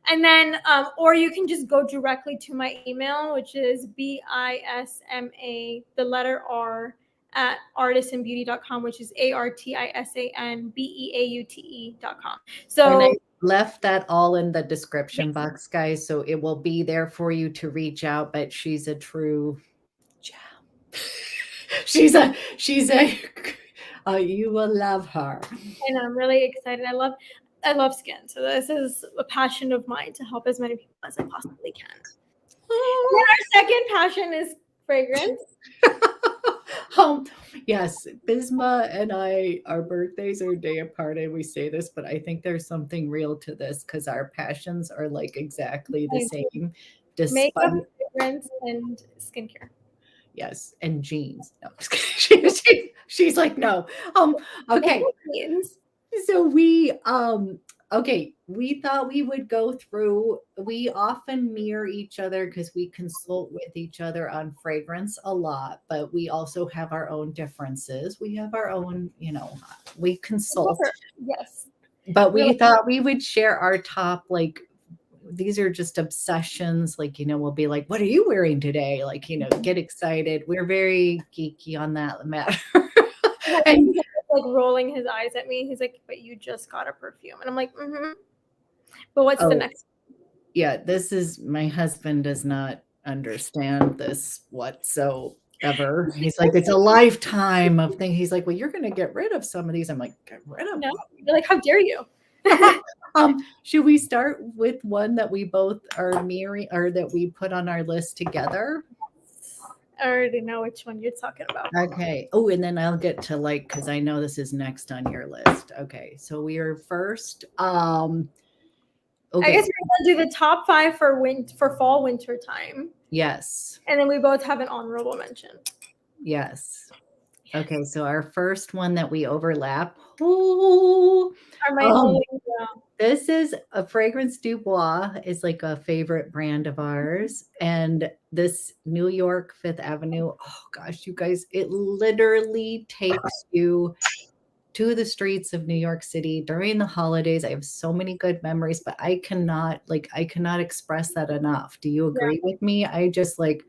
And then, or you can just go directly to my email, which is BISMA, the letter R, @artisanbeauty.com, which is ARTISANBEAUTE.com. So I left that all in the description box, guys. So it will be there for you to reach out. But she's a true gem. she's a you will love her. And I'm really excited. I love skin. So this is a passion of mine, to help as many people as I possibly can. And our second passion is fragrance. Yes, BISMA and I, our birthdays are a day apart, and we say this, but I think there's something real to this because our passions are exactly the same. Makeup, fragrance, and skincare. Yes, and jeans. No, she's like, no. Okay. So we okay, we thought we would go through, we often mirror each other because we consult with each other on fragrance a lot, but we also have our own differences. We have our own, we consult. Yes. But We're we like, thought we would share our top, like, these are just obsessions. Like, we'll be like, what are you wearing today? Like, get excited. We're very geeky on that matter. And he's like rolling his eyes at me. He's like, but you just got a perfume. And I'm like, mm-hmm. But what's the next? Yeah, this is, my husband does not understand this whatsoever. He's like, it's a lifetime of things. He's like, well, you're going to get rid of some of these. I'm like, get rid of No, them. you're like, how dare you? Should we start with one that we both are mirroring, or that we put on our list together? I already know which one you're talking about. Okay. Oh, and then I'll get to, like, because I know this is next on your list. Okay. So we are first. Okay. I guess we're gonna do the top 5 for fall winter time. Yes. And then we both have an honorable mention. Yes. Okay, so our first one that we overlap. Oh, this is a Fragrance Du Bois, is like a favorite brand of ours. And this New York Fifth Avenue, oh gosh, you guys, it literally takes you to the streets of New York City during the holidays. I have so many good memories, but I cannot express that enough. Do you agree with me? I just like,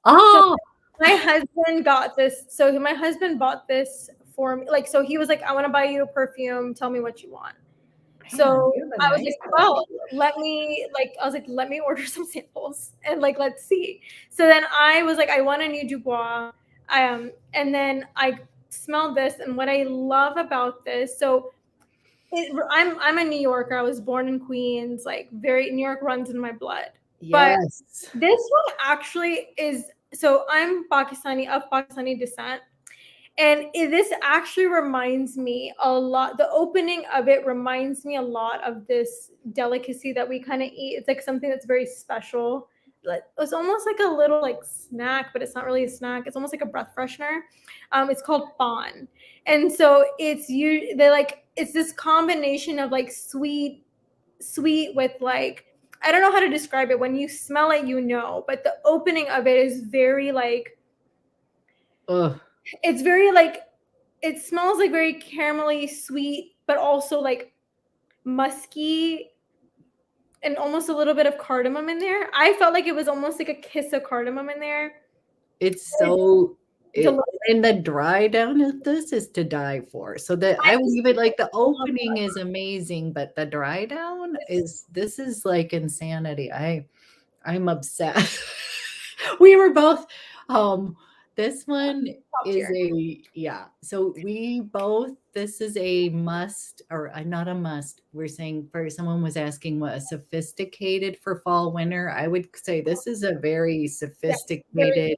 oh. So my husband got this. So my husband bought this for me. Like, so he was like, I want to buy you a perfume. Tell me what you want. So I was like, well, let me order some samples and like, let's see. So then I was like, I want a new Du Bois. And then I smelled this, and what I love about this, so I'm a New Yorker. I was born in Queens, like very New York runs in my blood. Yes. But this one actually is, so I'm of Pakistani descent. And this actually reminds me a lot, the opening of it reminds me a lot of this delicacy that we kind of eat. It's like something that's very special. It's almost like a little like snack, but it's not really a snack. It's almost like a breath freshener. It's called Bon. And so it's this combination of like sweet with like, I don't know how to describe it. When you smell it, but the opening of it is very like, it's very like, it smells like very caramelly sweet, but also like musky and almost a little bit of cardamom in there. I felt like it was almost like a kiss of cardamom in there. It's so, and the dry down of this is to die for. So that I would even like, the opening is amazing, but the dry down this is like insanity. I'm obsessed. We were both, this one is so this is a must, or not a must. We're saying, for someone was asking what a sophisticated for fall winter, I would say this is a very sophisticated.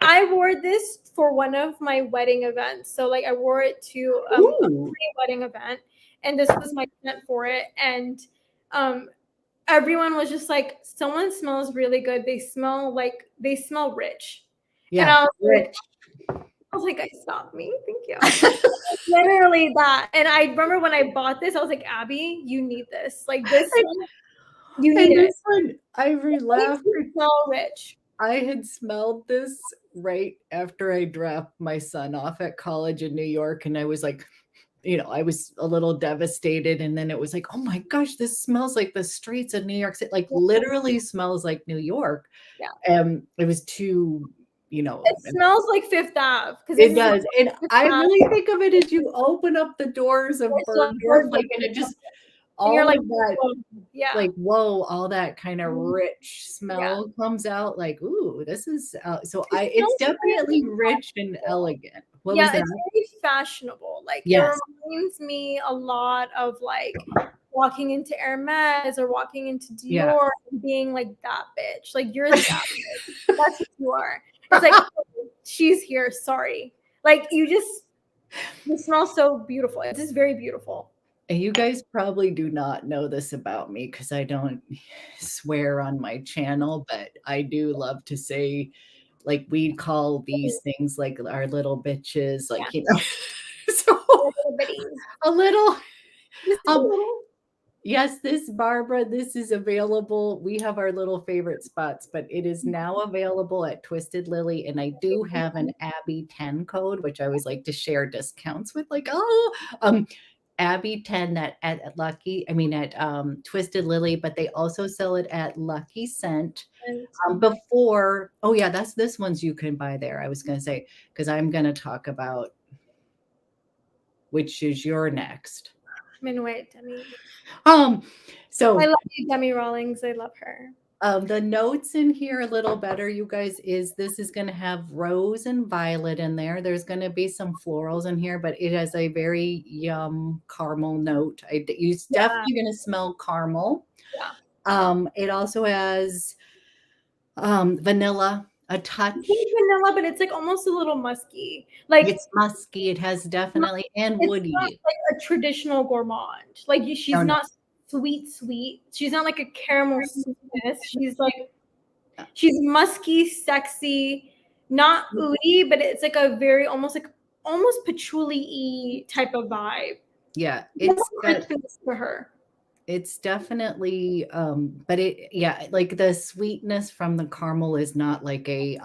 I wore this for one of my wedding events. So like I wore it to a pre-wedding event, and this was my scent for it. And everyone was just like, someone smells really good. They smell rich. Yeah, and I was rich. Like, stop me. Thank you. Literally that. And I remember when I bought this, I was like, Abby, you need this. Like this one, you need it. This one, I laughed. Smell rich. I had smelled this right after I dropped my son off at college in New York, and I was like, I was a little devastated. And then it was like, oh my gosh, this smells like the streets of New York City, like literally smells like New York. Yeah. It was too, it smells like Fifth Ave. It does. And I really think of it as you open up the doors of Bergdorf, like, and it just, all you're like, that, like, whoa, all that kind of rich smell comes out, like, ooh, this is, it's definitely rich and elegant. It's very fashionable. Like, it reminds me a lot of like walking into Hermes or walking into Dior and being like, that bitch. Like, you're that bitch. That's what you are. It's like, oh, she's here. Sorry. Like, you smell so beautiful. It's just very beautiful. And you guys probably do not know this about me because I don't swear on my channel, but I do love to say, like, we call these things like our little bitches, like, so everybody. A little. Just a little. Yes, this Barbara, this is available. We have our little favorite spots, but it is now available at Twisted Lily. And I do have an Abby 10 code, which I always like to share discounts with, like, Abby 10 at Twisted Lily, but they also sell it at Luckyscent. Before, oh yeah, that's this one's you can buy there. I was gonna say, because I'm gonna talk about which is your next. Minuet, Demi. So I love you, Demi Rawlings. I love her. The notes in here a little better, you guys, is this is going to have rose and violet in there. There's going to be some florals in here, but it has a very yum caramel note. You're definitely going to smell caramel. Yeah. It also has vanilla, a touch. Vanilla, but it's like almost a little musky. Like it's musky. It has definitely and woody. It's not like a traditional gourmand. Like she's not sweet. She's not like a caramel sweetness. She's like she's musky, sexy, not ooey, but it's like a very almost patchouli-y type of vibe. Yeah, it's for her. It's definitely but like the sweetness from the caramel is not like a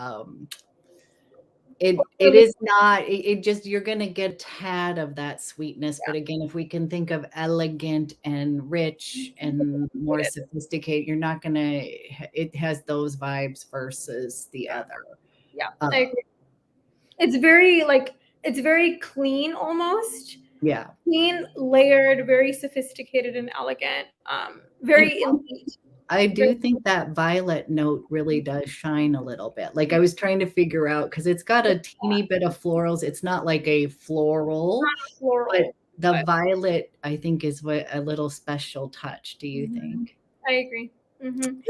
it is not it just you're gonna get a tad of that sweetness. But again, if we can think of elegant and rich and more sophisticated, you're not gonna it has those vibes versus the other. Yeah, I agree. It's very clean almost. Yeah. Clean, layered, very sophisticated and elegant. Very elite. I do think that violet note really does shine a little bit. Like I was trying to figure out, because it's got a teeny bit of florals. It's not like a floral, but the violet, I think, is what a little special touch. Do you think? I agree. Mm-hmm.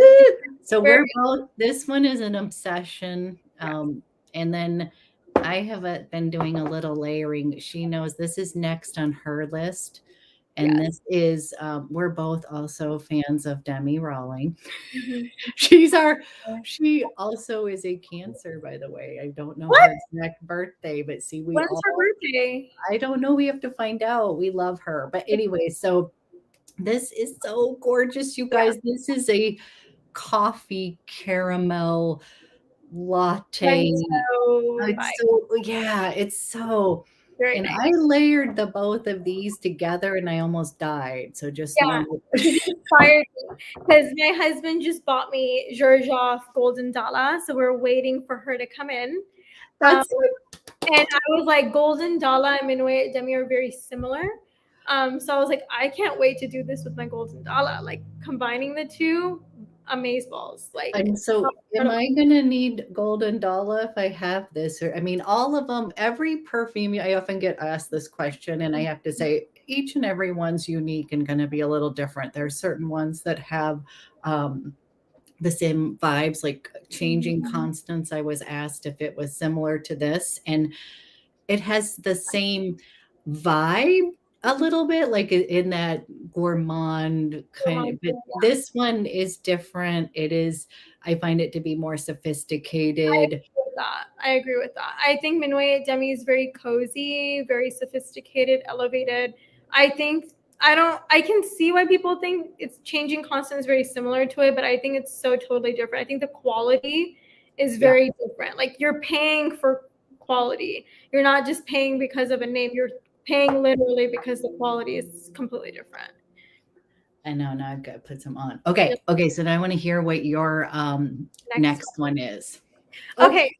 So we're both, this one is an obsession. And then I have been doing a little layering. She knows this is next on her list. And this is, we're both also fans of Demi Rawling. She also is a Cancer, by the way. I don't know her exact birthday, but see, when's her birthday? I don't know. We have to find out. We love her. But anyway, so this is so gorgeous, you guys. This is a coffee caramel latte. It's so very nice. I layered the both of these together and I almost died. So just inspired me because my husband just bought me Georgioff Golden Dala, so we're waiting for her to come in. And I was like, Golden Dala and Minuet Demi are very similar. So I was like, I can't wait to do this with my Golden Dala. Like combining the two, amazeballs. Like, and so am I gonna need Golden Dala if I have this? Or I mean, all of them, every perfume, I often get asked this question, and I have to say each and every one's unique and gonna be a little different. There are certain ones that have the same vibes, like Changing Constance. I was asked if it was similar to this, and it has the same vibe a little bit, like in that gourmand kind of, but this one is different. It is, I find it to be more sophisticated. I agree with that. I think Minuet Demi is very cozy, very sophisticated, elevated. I can see why people think it's Changing Constant is very similar to it, but I think it's so totally different. I think the quality is very different. Like you're paying for quality. You're not just paying because of a name. You're paying literally because the quality is completely different. I know. Now I've got to put some on. Okay. So now I want to hear what your next one is. Okay.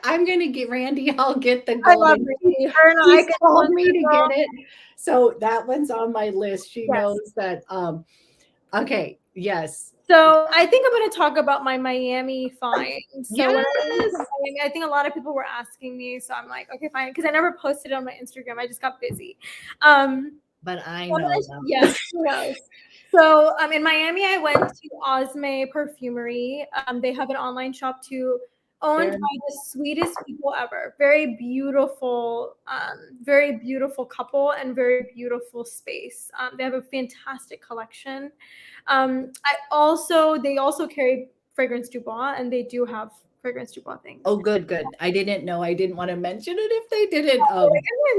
I'm gonna get Randy. I'll get the golden. I love Randy. Her and I told me to get it. So that one's on my list. She knows that. Okay. Yes. So I think I'm going to talk about my Miami finds. So when I think a lot of people were asking me, so I'm like, okay, fine, because I never posted it on my Instagram. I just got busy. But I know. Yes. So in Miami, I went to Osme Perfumery. They have an online shop too, owned by the sweetest people ever. Very beautiful couple and very beautiful space. They have a fantastic collection. They also carry Fragrance Du Bois, and they do have fragrance du bois things. Oh, good, good. I didn't know. I didn't want to mention it if they didn't.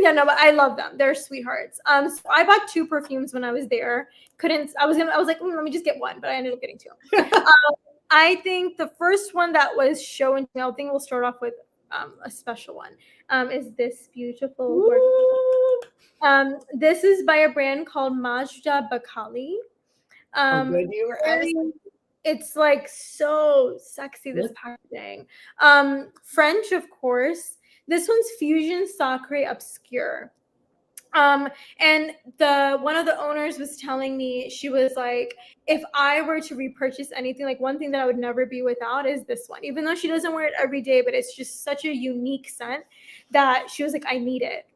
Yeah, no, but I love them. They're sweethearts. So I bought 2 perfumes when I was there. I was like, let me just get one, but I ended up getting 2. I think the first one that was show and tell, I think we'll start off with a special one. Is this beautiful? This is by a brand called Majda Bakali. Good, you were. It's like so sexy, this packaging. French, of course. This one's Fusion Sacré Obscure. And one of the owners was telling me, she was like, if I were to repurchase anything, like one thing that I would never be without is this one, even though she doesn't wear it every day, but it's just such a unique scent that she was like, I need it.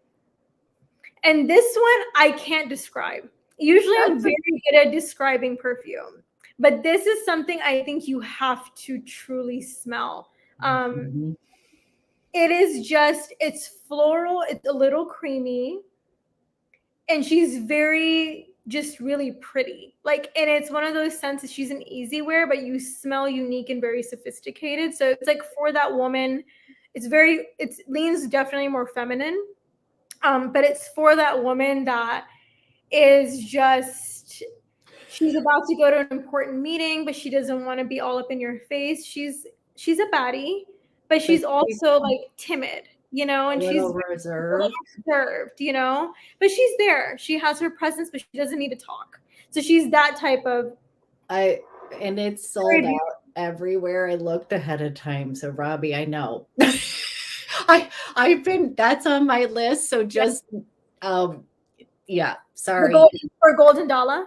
And this one I can't describe. Usually I'm very good at describing perfume, but this is something I think you have to truly smell. It is just, it's floral, it's a little creamy, and she's very, just really pretty. Like, and it's one of those scents that she's an easy wear, but you smell unique and very sophisticated. So it's like for that woman, it leans definitely more feminine. But it's for that woman that is just, she's about to go to an important meeting, but she doesn't want to be all up in your face. She's a baddie, but she's also like timid, you know, and she's reserved, you know, but she's there. She has her presence, but she doesn't need to talk. So she's that type of. And it's sold out everywhere. I looked ahead of time. So Robbie, I know. That's on my list. So just, yeah, sorry. For Golden Dollar?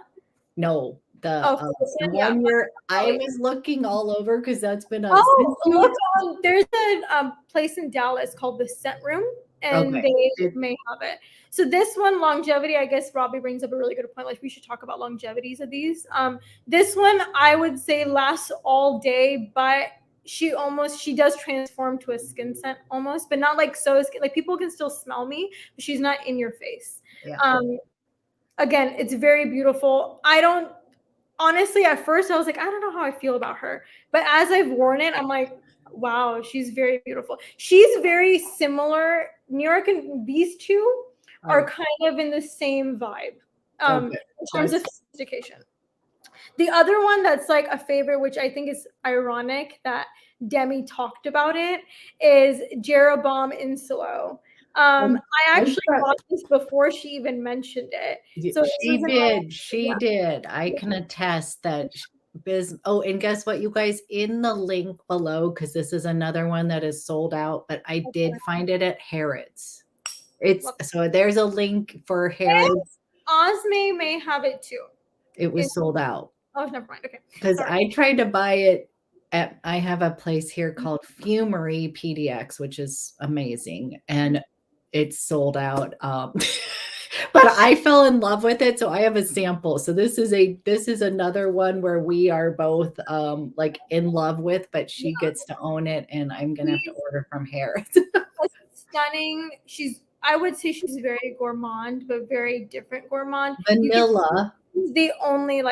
No, the one where I was looking all over because that's been on. Look, there's a place in Dallas called the Scent Room, and they may have it. So this one, longevity, I guess Robbie brings up a really good point. Like, we should talk about longevities of these. This one, I would say, lasts all day, but she does transform to a skin scent almost, but not like so skin. Like, people can still smell me, but she's not in your face. Again, it's very beautiful. Honestly, at first I was like, I don't know how I feel about her. But as I've worn it, I'm like, wow, she's very beautiful. She's very similar. New York and these two are kind of in the same vibe in terms of sophistication. The other one that's like a favorite, which I think is ironic that Demi talked about it, is Jeroboam Insolo. I actually bought this before she even mentioned it. So she did. I can attest that. And guess what, you guys, in the link below, because this is another one that is sold out, but I did find it at Harrod's. So there's a link for Harrod's. Osme may have it too. It was sold out. Oh, never mind. Okay. Because I tried to buy it I have a place here called Fumery PDX, which is amazing, and it's sold out. But I fell in love with it, so I have a sample. So this is another one where we are both like in love with, but she gets to own it, and I'm gonna have to order from Harrod. Stunning. I would say she's very gourmand, but very different gourmand. Vanilla. The only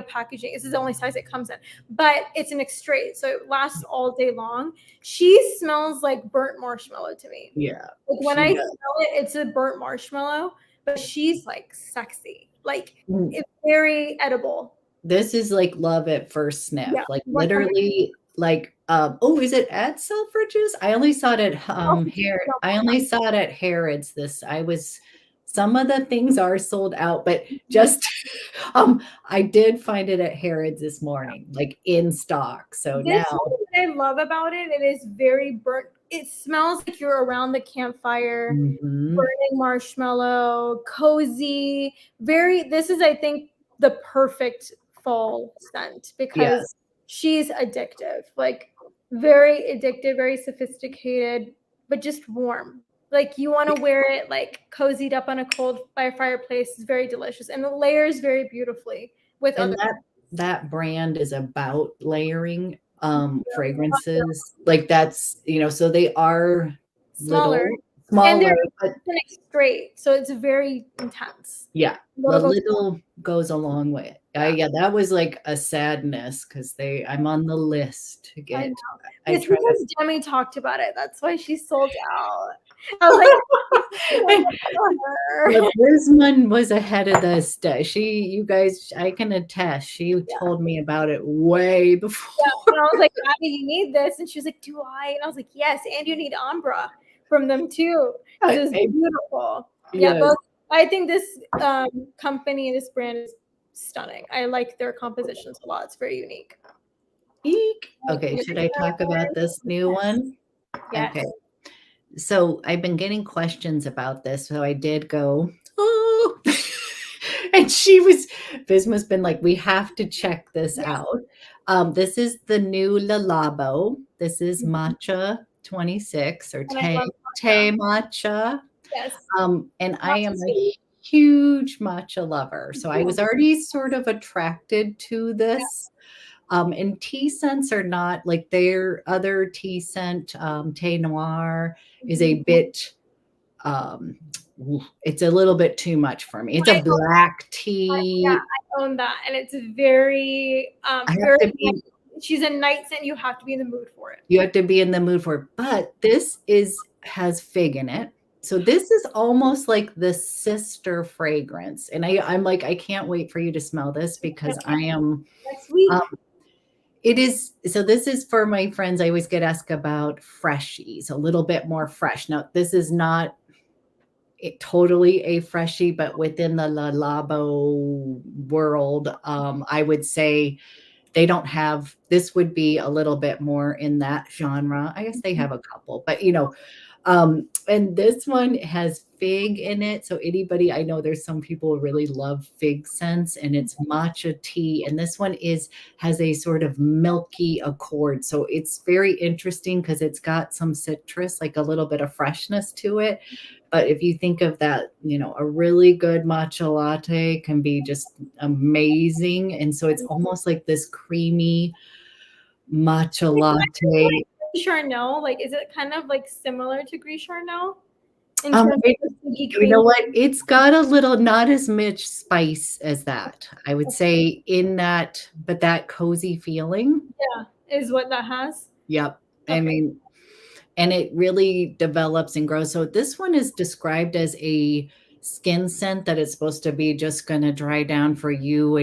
packaging. This is the only size it comes in, but it's an extrait, so it lasts all day long. She smells like burnt marshmallow to me. Yeah. Like when I smell it, it's a burnt marshmallow, but she's like sexy. Like it's very edible. This is like love at first sniff. Yeah, like literally like is it at Selfridges? I only saw it at Harrod. I only saw it at Harrod's. Some of the things are sold out, but just I did find it at Harrod's this morning, like in stock. So now what I love about it, it is very burnt. It smells like you're around the campfire, burning marshmallow, cozy. This is, I think, the perfect fall scent because she's addictive, like very addictive, very sophisticated, but just warm. Like you want to wear it like cozied up on by a fireplace. It's very delicious, and it layers very beautifully with other. That brand is about layering fragrances. Like that's so they are smaller. And they're but straight, so it's very intense. yeah, the little goes a long way. Yeah, that was like a sadness because I'm on the list to get. It's because Demi talked about it. That's why she sold out. I was like, Lisman was ahead of this. You guys, I can attest. She told me about it way before. Yeah, and I was like, Abby, you need this, and she was like, do I? And I was like, yes, and you need Ambra from them too. It was beautiful. Yeah, both. I think this company, this brand is stunning. I like their compositions a lot. It's very unique. Eek. Okay, should I talk about this new one? Yes. Okay. So I've been getting questions about this. So I did go, oh, and Bisma's been like, we have to check this out. This is the new Le Labo. This is matcha 26 or Te matcha. Yes. And I am a huge matcha lover. So I was already sort of attracted to this. And tea scents are not like their other tea scent, Thé Noir is a bit, it's a little bit too much for me. It's a black tea. Yeah, I own that. And it's very, she's a night scent. You have to be in the mood for it. You have to be in the mood for it. But this has fig in it. So this is almost like the sister fragrance. And I'm like, I can't wait for you to smell this because I am. Next week. It is. So this is for my friends. I always get asked about Freshies, a little bit more fresh. Now, this is not totally a Freshie, but within the Le Labo world, I would say they don't have, this would be a little bit more in that genre. I guess they have a couple, but and this one has fig in it. So anybody, I know there's some people who really love fig scents, and it's matcha tea. And this one has a sort of milky accord. So it's very interesting because it's got some citrus, like a little bit of freshness to it. But if you think of that, a really good matcha latte can be just amazing. And so it's almost like this creamy matcha latte. Charnel, like, is it kind of like similar to Gris Charnel? You know what? It's got a little, not as much spice as that. I would say in that, but that cozy feeling. Yeah, is what that has. Yep. Okay. I mean, and it really develops and grows. So this one is described as a skin scent that it's supposed to be just going to dry down for you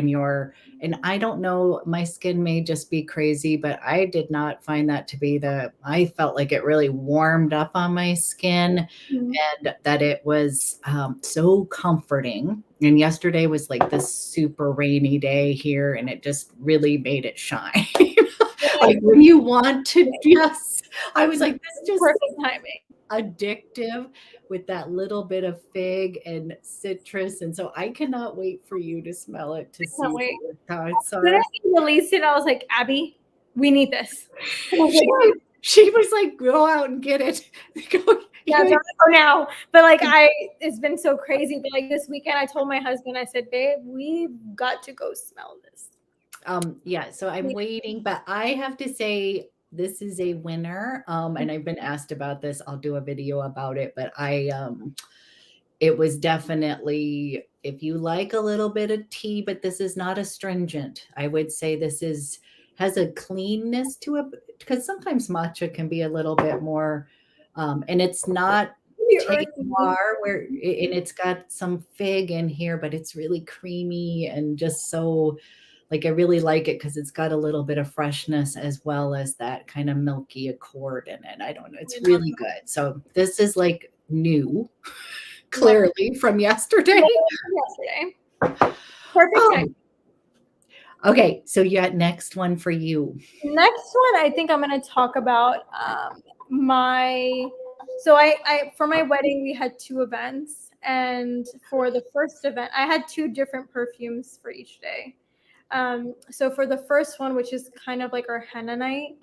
and I don't know, my skin may just be crazy, but I did not find that to be I felt like it really warmed up on my skin and that it was so comforting. And yesterday was like this super rainy day here and it just really made it shine. Like when you want to I was like, this is just perfect timing. Addictive with that little bit of fig and citrus. And so I cannot wait for you to smell it to see how it's. When I released it, I was like, Abby, we need this. She was like, go out and get it. Yeah, don't go now. But like it's been so crazy. But like this weekend, I told my husband, I said, babe, we've got to go smell this. Yeah, so I'm waiting, but I have to say this is a winner. And I've been asked about this. I'll do a video about it, but it was definitely, if you like a little bit of tea, but this is not astringent. I would say this has a cleanness to it because sometimes matcha can be a little bit more, and it's not Thé Noir and it's got some fig in here, but it's really creamy and just so, like, I really like it because it's got a little bit of freshness as well as that kind of milky accord in it. I don't know. It's really good. So this is like new, clearly from yesterday. Perfect time. Okay, so you got next one for you. Next one, I think I'm going to talk about so I for my wedding, we had 2 events. And for the first event, I had 2 different perfumes for each day. So for the first one, which is kind of like our henna night,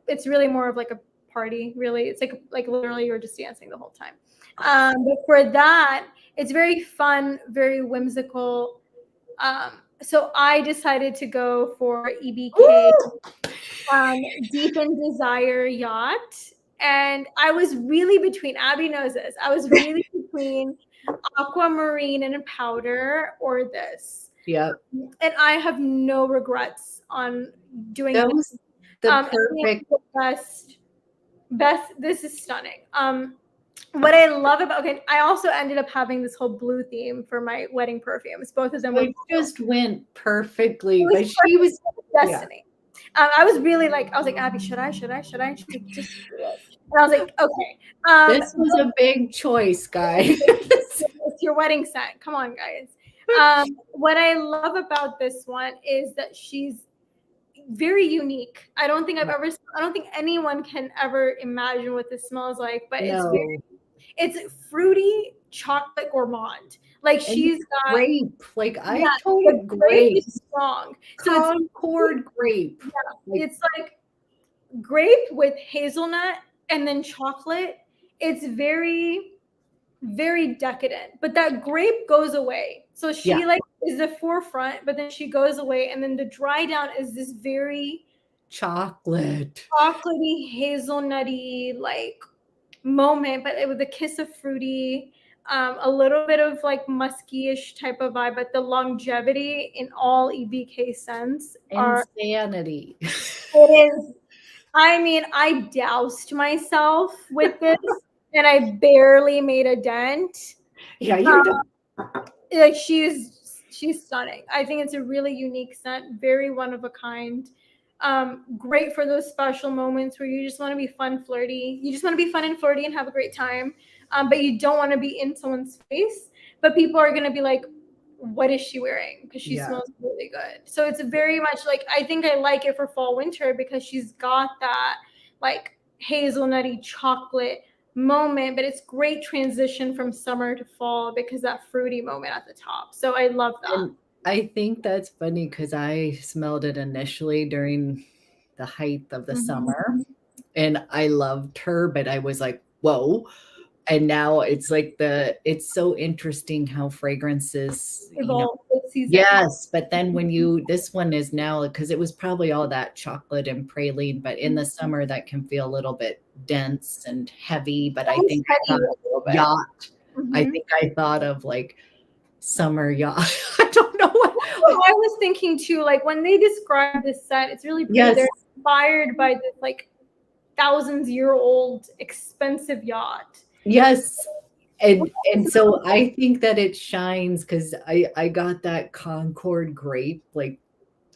it's really more of like a party, really. It's like literally you're just dancing the whole time. But for that, it's very fun, very whimsical. So I decided to go for EBK Deep in Desire Yacht. And I was really between, Abby knows this, I was really between aquamarine and a powder or this. Yep. And I have no regrets on doing That this. was the I think perfect. the best, this is stunning. What I love about, okay, I also ended up having this whole blue theme for my wedding perfumes. Both of them It just went perfectly, but she was destiny. Yeah. I was really like, I was like, Abby, should I? She's like, just do it. And I was like, okay. This was a big choice, guys. It's your wedding scent. Come on, guys. What I love about this one is that she's very unique. I don't think anyone can ever imagine what this smells like, but it's fruity chocolate gourmand. Like and she's got grape. Like I told you, grape is strong. So Concord grape. Yeah, it's like grape with hazelnut and then chocolate. It's very, very decadent, but that grape goes away. So she like is the forefront, but then she goes away, and then the dry down is this very chocolatey, hazelnutty like moment, but with a kiss of fruity, a little bit of like musky-ish type of vibe, but the longevity in all EBK scents are insanity. It is. I mean, I doused myself with this and I barely made a dent. Yeah, you're done. Like she's stunning. I think it's a really unique scent, very one of a kind. Great for those special moments where you just want to be fun, flirty. You just want to be fun and flirty and have a great time. But you don't want to be in someone's face. But people are going to be like, what is she wearing? Because she smells really good. So it's very much like, I think I like it for fall, winter because she's got that like hazelnutty chocolate moment, but it's great transition from summer to fall because that fruity moment at the top. So I love that. And I think that's funny because I smelled it initially during the height of the summer and I loved her, but I was like, whoa. And now it's like it's so interesting how fragrances evolve with season. Yes, but then when this one is now, because it was probably all that chocolate and praline, but in the summer that can feel a little bit dense and heavy. But I think yacht. I think I thought of like summer yacht. I don't know what I was thinking too. Like when they describe this scent, it's really pretty. They're inspired by this like thousands-year-old expensive yacht. Yes. And so I think that it shines because I got that Concord grape, like,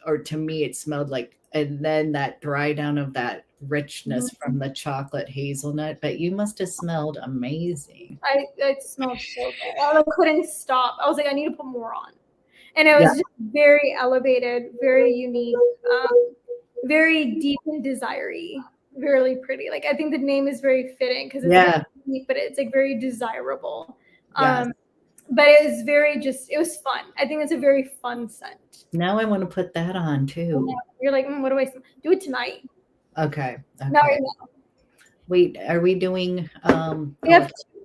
or to me it smelled like, and then that dry down of that richness from the chocolate hazelnut. But you must have smelled amazing. It smelled so good. I couldn't stop. I was like, I need to put more on. And it was just very elevated, very unique, very deep and desire-y. Really pretty. Like I think the name is very fitting because it's very unique, but it's like very desirable. But it was it was fun. I think it's a very fun scent. Now I want to put that on too. You're like, what do I do it tonight? Okay. Not right now. Wait, are we doing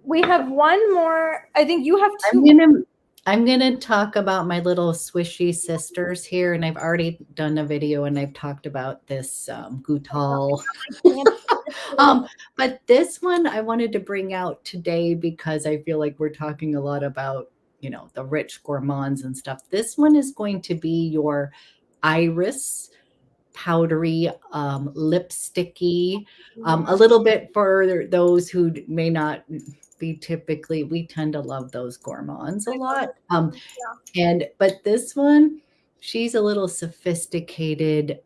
we have one more. I think you have two. I'm going to talk about my little swishy sisters here, and I've already done a video and I've talked about this Goutal. But this one I wanted to bring out today because I feel like we're talking a lot about, the rich gourmands and stuff. This one is going to be your iris powdery, lipsticky, a little bit for those who may not be typically, we tend to love those gourmands a lot. But this one, she's a little sophisticated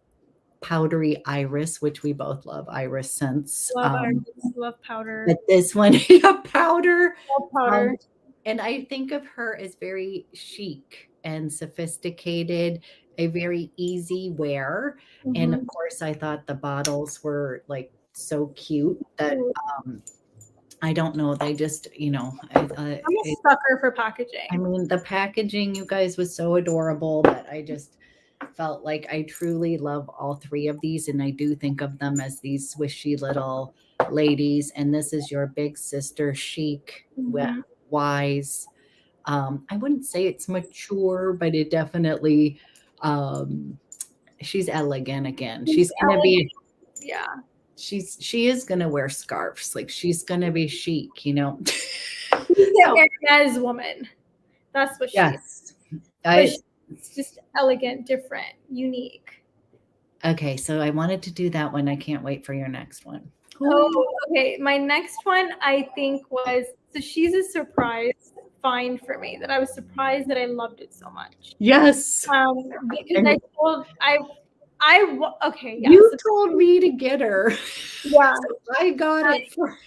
powdery iris, which we both love iris scents. Love powder. But this one, powder. Love powder. And I think of her as very chic and sophisticated, a very easy wear. And of course, I thought the bottles were like so cute that I don't know. They just, I'm a sucker for packaging. I mean, the packaging, you guys, was so adorable that I just felt like I truly love all three of these. And I do think of them as these swishy little ladies. And this is your big sister, chic, wise. I wouldn't say it's mature, but it definitely, she's elegant again. She's going to be. Yeah. she is gonna wear scarves. Like she's gonna be chic, you know. She's an Hermes woman. That's what she is. Yes. It's just elegant, different, unique. Okay, so I wanted to do that one. I can't wait for your next one. Oh, okay. My next one I think was, so she's a surprise find for me that I was surprised that I loved it so much. Yes. Because okay, yeah. You told me to get her. Yeah. So I got it for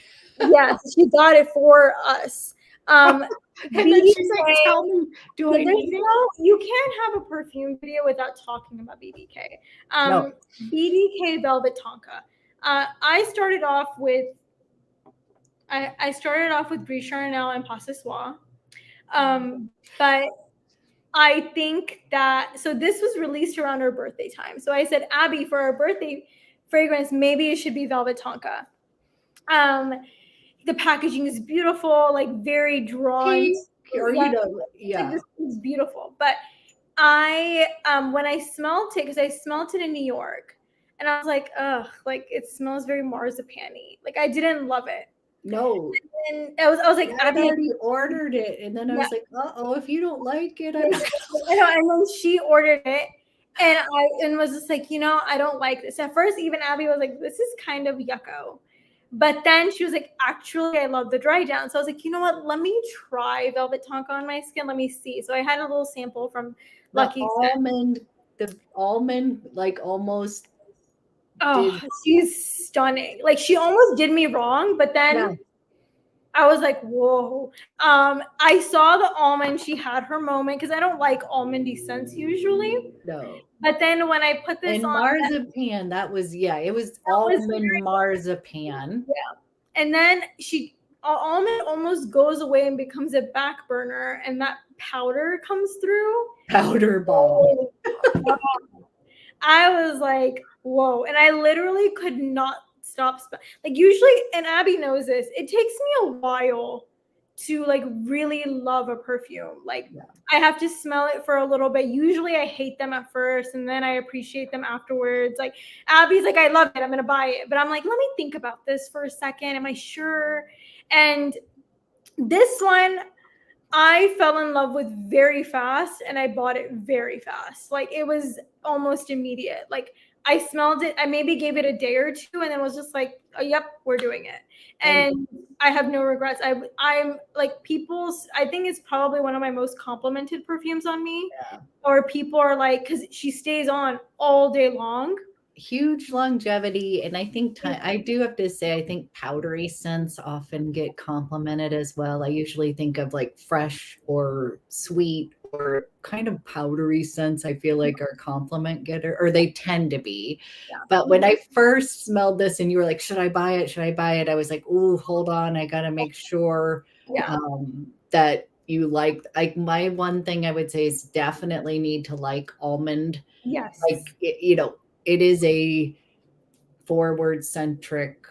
yes, she got it for us. and then she's like, tell me, do I need it? You can't have a perfume video without talking about BDK. No. BDK Velvet Tonka. I started off with Brie Charnel and Pas Ce Soir. But I think that, so this was released around her birthday time. So I said, Abby, for our birthday fragrance, maybe it should be Velvet Tonka. The packaging is beautiful, like very drawn. Or, you know, yeah. Like, this is beautiful. But I, when I smelled it, because I smelled it in New York, and I was like, ugh, like it smells very marzipan-y. Like I didn't love it. No. And I was like, I already ordered it. And then I was like, uh-oh, if you don't like it. I know. And then she ordered it. And was just like, you know, I don't like this. At first, even Abby was like, this is kind of yucko. But then she was like, actually, I love the dry down. So I was like, you know what? Let me try Velvet Tonka on my skin. Let me see. So I had a little sample from Luckyscent. The almond, like almost. Oh, she's stunning. Like she almost did me wrong, but then I was like, whoa. I saw the almond. She had her moment because I don't like almondy scents usually. No. But then when I put this on marzipan, it was almond marzipan. Yeah. And then almond almost goes away and becomes a back burner, and that powder comes through. Powder bomb. I was like, whoa. And I literally could not stop. Like usually, and Abby knows this, it takes me a while to like really love a perfume. Like I have to smell it for a little bit. Usually I hate them at first and then I appreciate them afterwards. Like Abby's like, I love it, I'm gonna buy it. But I'm like, let me think about this for a second. Am I sure? And this one I fell in love with very fast and I bought it very fast. Like it was almost immediate. Like I smelled it. I maybe gave it a day or two and then was just like, oh, yep, we're doing it. And I have no regrets. I'm like I think it's probably one of my most complimented perfumes on me. Yeah. Or people are like, because she stays on all day long. Huge longevity. And I think I do have to say, I think powdery scents often get complimented as well. I usually think of like fresh or sweet or kind of powdery scents. I feel like are compliment getter, or they tend to be. Yeah. But when I first smelled this and you were like, should I buy it? Should I buy it? I was like, ooh, hold on. I got to make sure that you like my one thing I would say is definitely need to like almond. Yes. Like, you know, it is a forward centric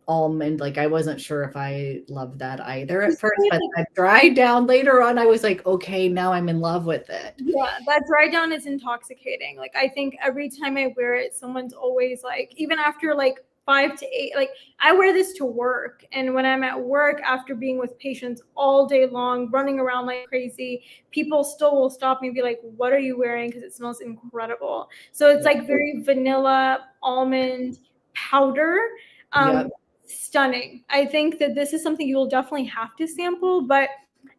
almond. Like I wasn't sure if I loved that either at first, but that dry down later on, I was like, okay, now I'm in love with it. Yeah, that dry down is intoxicating. Like I think every time I wear it, someone's always like, even after like 5 to 8, like I wear this to work. And when I'm at work, after being with patients all day long, running around like crazy, people still will stop me and be like, what are you wearing? Because it smells incredible. So it's like very vanilla almond powder. Stunning. I think that this is something you'll definitely have to sample, but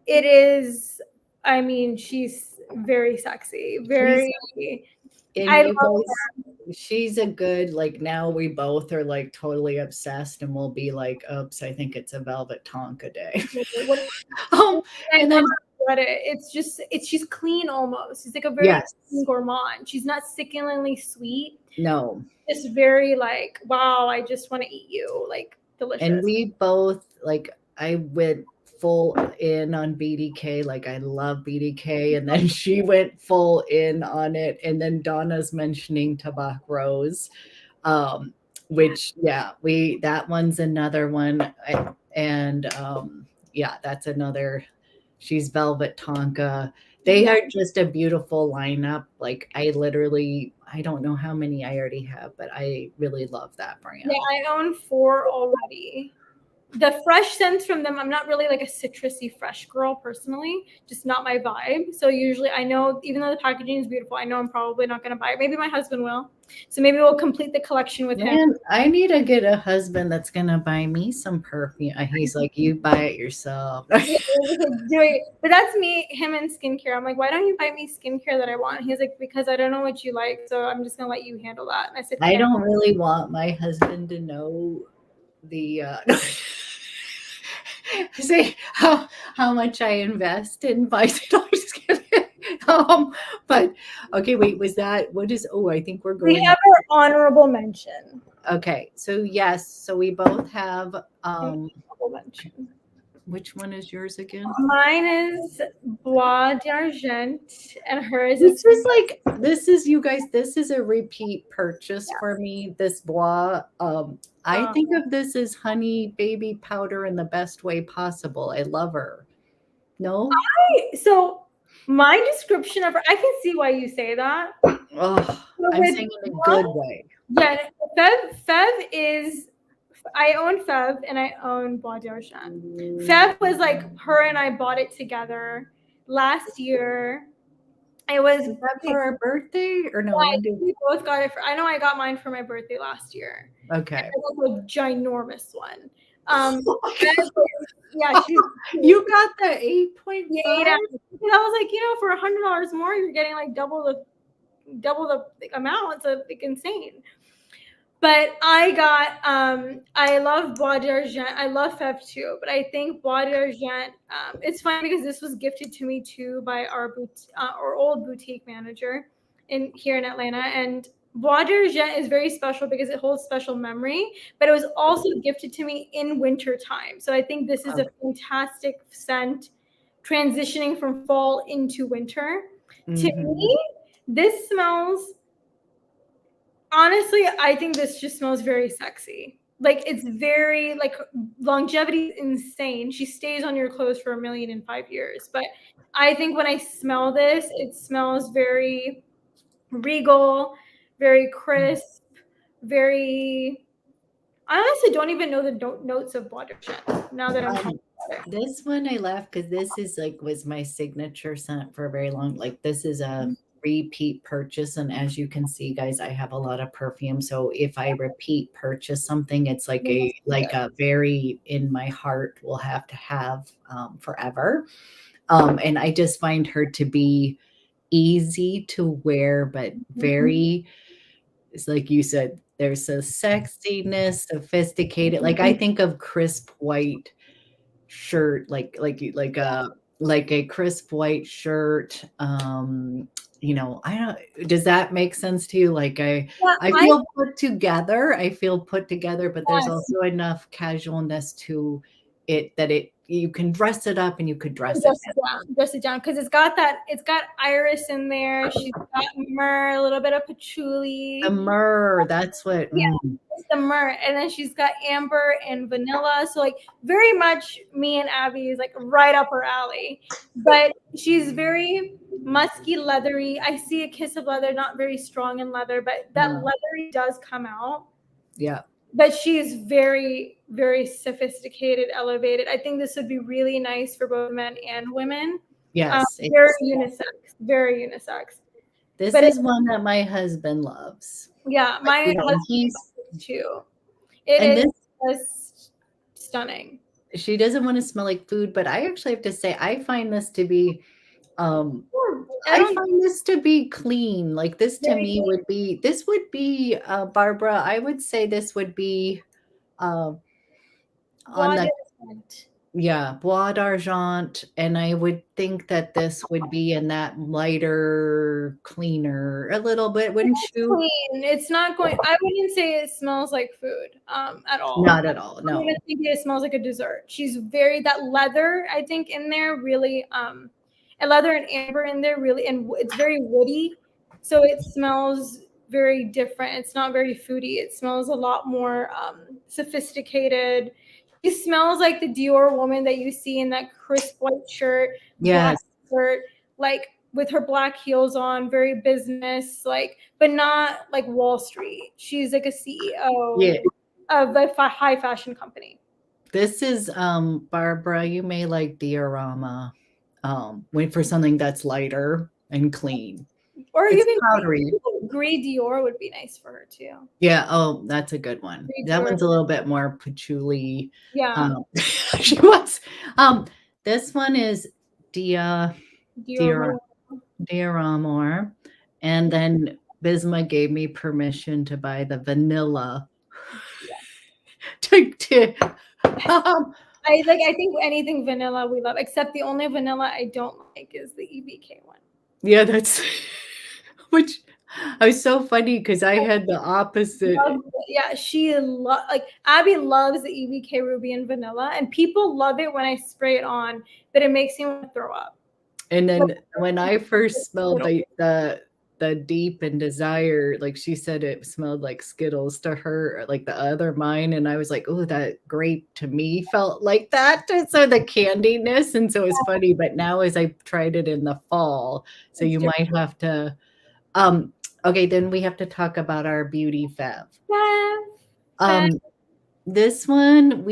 it is, I mean, she's very sexy, very. She's a good, like now we both are like totally obsessed and we'll be like, oops, I think it's a Velvet Tonka day. And then she's clean almost. She's like a very clean gourmand. She's not sickeningly sweet. No. Just very like, wow, I just want to eat you. Like delicious. And we both, like, I went full in on BDK. Like I love BDK. And then she went full in on it. And then Donna's mentioning Tabac Rose, which, that one's another one. And that's another, she's Velvet Tonka. They Yeah. are just a beautiful lineup. Like I don't know how many I already have, but I really love that Yeah, brand. I own 4 already. The fresh scents from them, I'm not really like a citrusy fresh girl personally, just not my vibe. So usually I know, even though the packaging is beautiful, I know I'm probably not going to buy it. Maybe my husband will. So maybe we'll complete the collection with him. Man, I need to get a husband that's gonna buy me some perfume. He's like, you buy it yourself. Yeah, doing, but that's me, him and skincare. I'm like, why don't you buy me skincare that I want? He's like, because I don't know what you like, so I'm just gonna let you handle that. And I said, I can don't really want my husband to know the say how much I invest in vice. No, I'm just kidding. But okay, wait, was that what is I think we're we going have our honorable mention. okay. So yes, so we both have Honorable mention. which one is yours again? Mine is Bois d'Argent, and hers This is is like this is you guys, this is a repeat purchase for me. This Bois. I think of this as honey baby powder in the best way possible. I love her. No? so my description of her, I can see why you say that. Oh, So I'm with saying in a Bois, good way. yeah, Fev is, I own Fev and I own Bois d'Argent. Fev was like her and I bought it together last year. It was Is that for our birthday or no? When did we both got it for, I know I got mine for my birthday last year. okay. It was a ginormous one. Okay. Yeah, You got the 8.5? yeah. And I was like, for $100 more, you're getting like double the amount. So it's like insane. But I got I love Bois d'Argent. I love Fev too, but I think Bois d'Argent. It's funny because this was gifted to me too by our old boutique manager here in Atlanta, and Bois d'Argent is very special because it holds special memory. But it was also gifted to me in winter time, so I think this is a fantastic scent transitioning from fall into winter. To me, this smells. Honestly, I think this just smells very sexy. Like it's very like longevity is insane. She stays on your clothes for 1,000,005 years. But I think when I smell this, it smells very regal, very crisp, very. I honestly don't even know the notes of Bois d'Argent now that I'm talking about it. This one I left because this is like was my signature scent for a very long. Like this is a repeat purchase, and as you can see, guys, I have a lot of perfume. So if I repeat purchase something, it's like a very in my heart will have to have forever. And I just find her to be easy to wear, but very. It's like you said, there's a sexiness, sophisticated. Like I think of crisp white shirt, like a crisp white shirt. I don't does that make sense to you? Like Yeah, I feel put together. I feel put together, but there's yes. also enough casualness to it that you can dress it up and you could dress it down. Dress it down because it's got iris in there. She's got myrrh, a little bit of patchouli. The myrrh, that's what Yeah, it's the myrrh, and then she's got amber and vanilla. So like very much me and Abby is like right up her alley. But she's very musky, leathery. I see a kiss of leather, not very strong in leather, but that leathery does come out. Yeah. But she's very, very sophisticated, elevated. I think this would be really nice for both men and women. Yes. Very unisex, very unisex. This But is one that my husband loves. yeah, my husband He's loves it too. It and is this just stunning. she doesn't want to smell like food, but I actually have to say I find this to be I find this to be clean. Like this to me would be Barbara, I would say this would be on the Bois d'Argent, and I would think that this would be in that lighter, cleaner a little bit, wouldn't you? Clean. It's not going. I wouldn't say it smells like food at all. Not at all. I No. even think it smells like a dessert. She's very that leather. I think in there really a leather and amber in there really, and it's very woody, so it smells very different. It's not very foody. It smells a lot more sophisticated. She smells like the Dior woman that you see in that crisp white shirt, black Yes. shirt like with her black heels on, very business, like, but not like Wall Street. She's like a CEO of a high fashion company. This is Barbara, you may like Diorama. Wait for something that's lighter and clean. Or it's even powdery. Gray Dior would be nice for her too. Yeah, oh, that's a good one. That one's a little bit more patchouli. Yeah. She wants this one is Diorama. And then BISMA gave me permission to buy the vanilla. I think anything vanilla we love, except the only vanilla I don't like is the EBK one. Yeah, that's which I was so funny because I had the opposite. Yeah, she like Abby loves the EBK Ruby and vanilla, and people love it when I spray it on, but it makes me want to throw up. And then when I first smelled the Deep and Desire, like she said, it smelled like Skittles to her, like the other mine, and I was like, oh, that grape to me felt like that. So the candiness, and so it's funny. But now as I tried it in the fall, so you might have to. Okay, then we have to talk about our beauty fab. This one,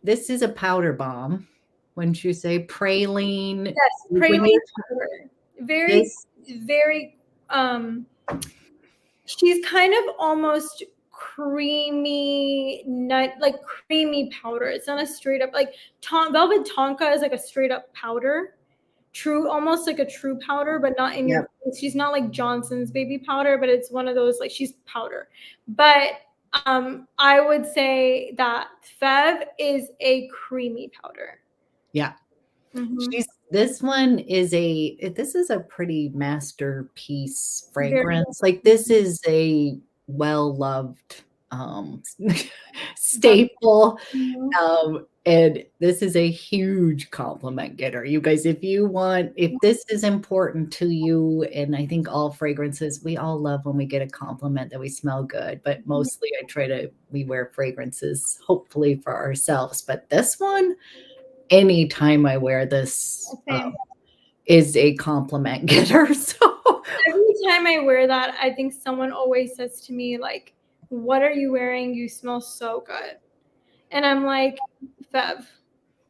this is a powder bomb. Wouldn't you say praline? Yes, praline powder. Very, very. She's kind of almost creamy nut, like creamy powder. It's not a straight up like Velvet Tonka is like a straight up powder. True, almost like a true powder, but not in your face. She's not like Johnson's baby powder, but it's one of those like she's powder. But I would say that Fev is a creamy powder. Yeah. This one is this is a pretty masterpiece fragrance. Like this is a well-loved staple. And this is a huge compliment getter. You guys, if this is important to you, and I think all fragrances, we all love when we get a compliment that we smell good, but mostly we wear fragrances, hopefully for ourselves. But this one, anytime I wear this is a compliment getter. So every time I wear that, I think someone always says to me, like, what are you wearing? You smell so good. And I'm like, Fev.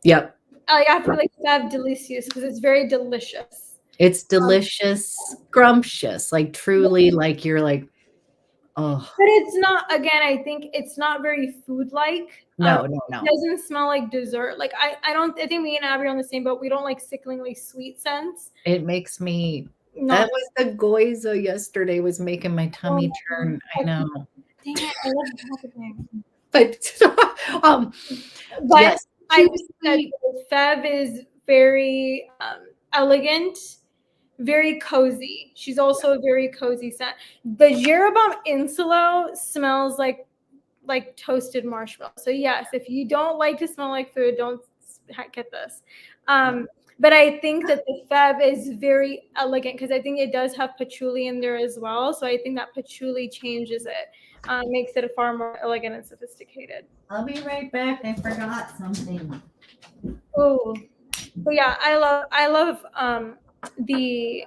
Yep. I have to like Fev Delicious because it's very delicious. It's delicious, scrumptious, like truly like you're like, oh. But it's not, again, I think it's not very food-like. No. It doesn't smell like dessert. Like I think me and Abby are on the same boat. We don't like sickeningly sweet scents. It makes me that was the goiza yesterday was making my tummy turn. I know. Dang it, I love packaging. But yes, I would say Fev is very elegant, very cozy. She's also a very cozy scent. The Jeroboam Insolo smells like toasted marshmallow. So yes, if you don't like to smell like food, don't get this. But I think that the Fev is very elegant because I think it does have patchouli in there as well. So I think that patchouli changes it, makes it a far more elegant and sophisticated. I'll be right back. I forgot something. Oh, but yeah, I love the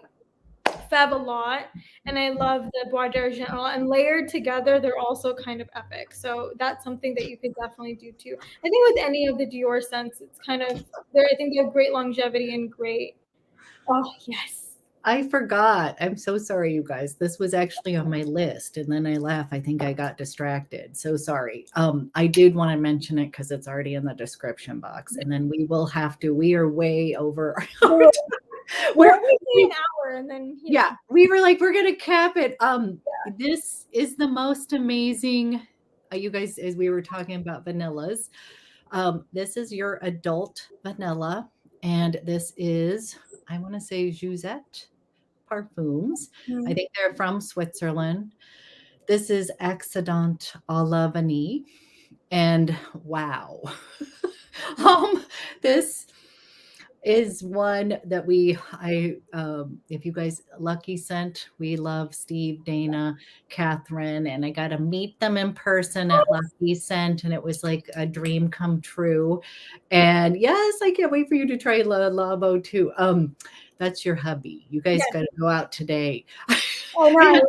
Fev a lot, and I love the Bois d'Argent a lot. And layered together, they're also kind of epic. So that's something that you could definitely do too. I think with any of the Dior scents, it's kind of I think they have great longevity and great. Oh yes. I forgot. I'm so sorry, you guys. This was actually on my list, and then I laugh. I think I got distracted. So sorry. I did want to mention it because it's already in the description box, and then we will have to. We are way over. We're only an hour, and then we were like, we're gonna cap it. This is the most amazing. You guys, as we were talking about vanillas, this is your adult vanilla, and this is I want to say Jousset Parfums. I think they're from Switzerland. This is Accident à la Vanille. And wow. This is one that if you guys, Luckyscent, we love Steve, Dana, Catherine, and I got to meet them in person at Luckyscent, and it was like a dream come true. And yes, I can't wait for you to try La Labo too. That's your hubby. You guys Yes. got to go out today. Oh no.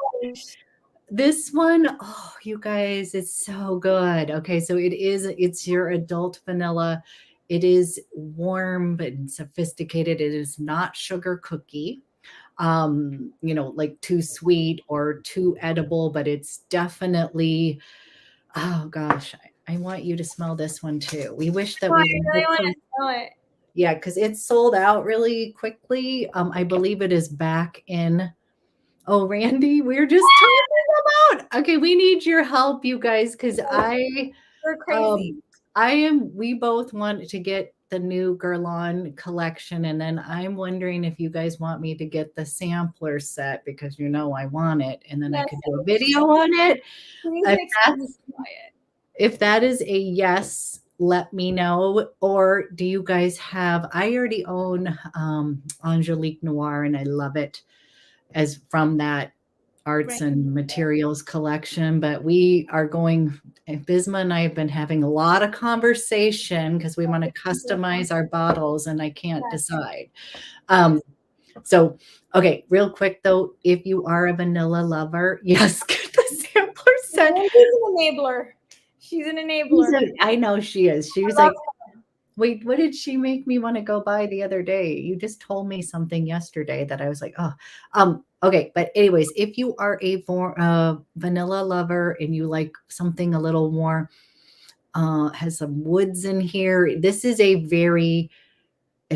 This one, oh, you guys, it's so good. Okay, so it's your adult vanilla. It is warm but sophisticated. It is not sugar cookie, like too sweet or too edible, but it's definitely, oh gosh, I want you to smell this one too. We wish that Oh, I we would really want to hopefully, smell it. yeah, because it's sold out really quickly. I believe it is back in. Oh, Randy, we're just talking about. Okay, we need your help, you guys, because We're crazy. we both want to get the new Guerlain collection, and then I'm wondering if you guys want me to get the sampler set because I want it, and then I Yes, could do a video on it. please If explain that's it. if that is a yes, let me know. Or do you guys have? I already own Angelique Noir, and I love it as from that arts Right. and materials collection, but we are going, Bisma and I have been having a lot of conversation because we want to customize our bottles and I can't decide. So, okay, real quick though, if you are a vanilla lover, yes, get the sampler set. She's an enabler. She's an enabler. I know she is. She was like, wait, what did she make me want to go buy the other day? You just told me something yesterday that I was like, oh, okay. But anyways, if you are a vanilla lover and you like something a little more, has some woods in here, this is it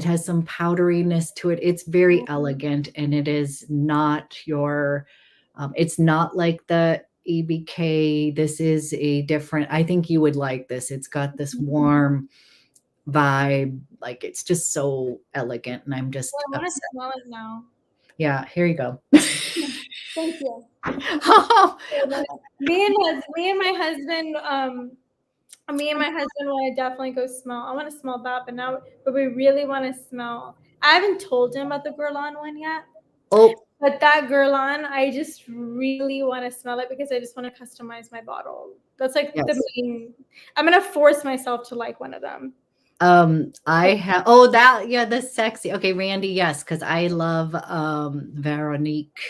has some powderiness to it. It's very elegant and it is not it's not like the EBK. This is a different, I think you would like this. It's got this warm vibe, like it's just so elegant, and I'm just I want to smell it now. Yeah, here you go. Thank you. Me and my husband want to definitely go smell. I want to smell that, but we really want to smell. I haven't told him about the Guerlain one yet. Oh, but that Guerlain, I just really want to smell it because I just want to customize my bottle. That's like the main. I'm gonna force myself to like one of them. I have the sexy. Okay, Randy, yes, because I love Veronique.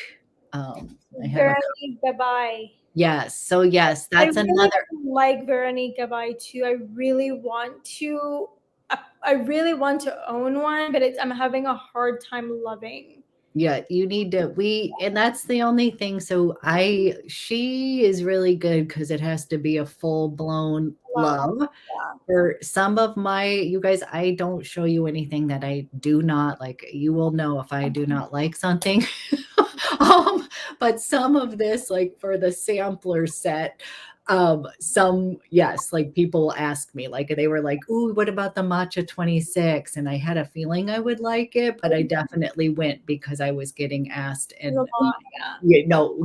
Veronique Gabai. Yes, so yes, that's I really another like Veronique Gabai too. I really want to own one, but I'm having a hard time loving. Yeah, you need to and that's the only thing. So she is really good because it has to be a full-blown love. Yeah. For some of you guys, I don't show you anything that I do not like. You will know if I do not like something. But some of this, like for the sampler set, yes, like people ask me, like they were like, "Ooh, what about the matcha 26?" And I had a feeling I would like it, but I definitely went because I was getting asked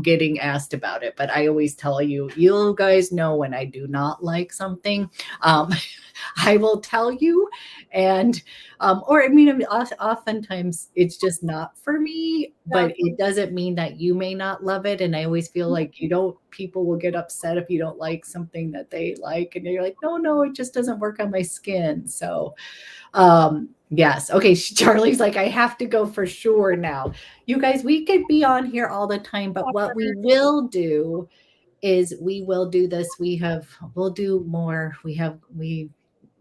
getting asked about it. But I always tell you guys know when I do not like something. I will tell you, and oftentimes it's just not for me, but it doesn't mean that you may not love it. And I always feel like people will get upset if you don't like something that they like, and you're like, no, it just doesn't work on my skin. So, yes. Okay. Charlie's like, I have to go for sure now. You guys, we could be on here all the time, but what we will do is we will do this. We'll do more.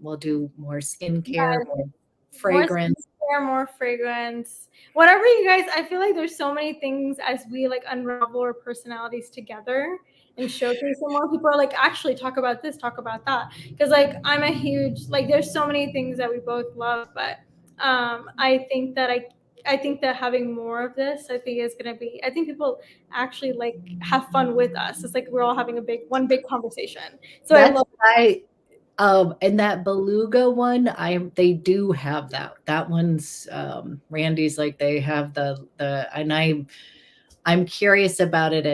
We'll do more skincare, more fragrance. More fragrance. Whatever you guys, I feel like there's so many things as we like unravel our personalities together and showcase them more. People are like, actually talk about this, talk about that. Because like I'm a huge, like there's so many things that we both love, but I think that having more of this, I think people actually like have fun with us. It's like we're all having one big conversation. So and that beluga one, they do have that. That one's Randy's like they have and I'm curious about it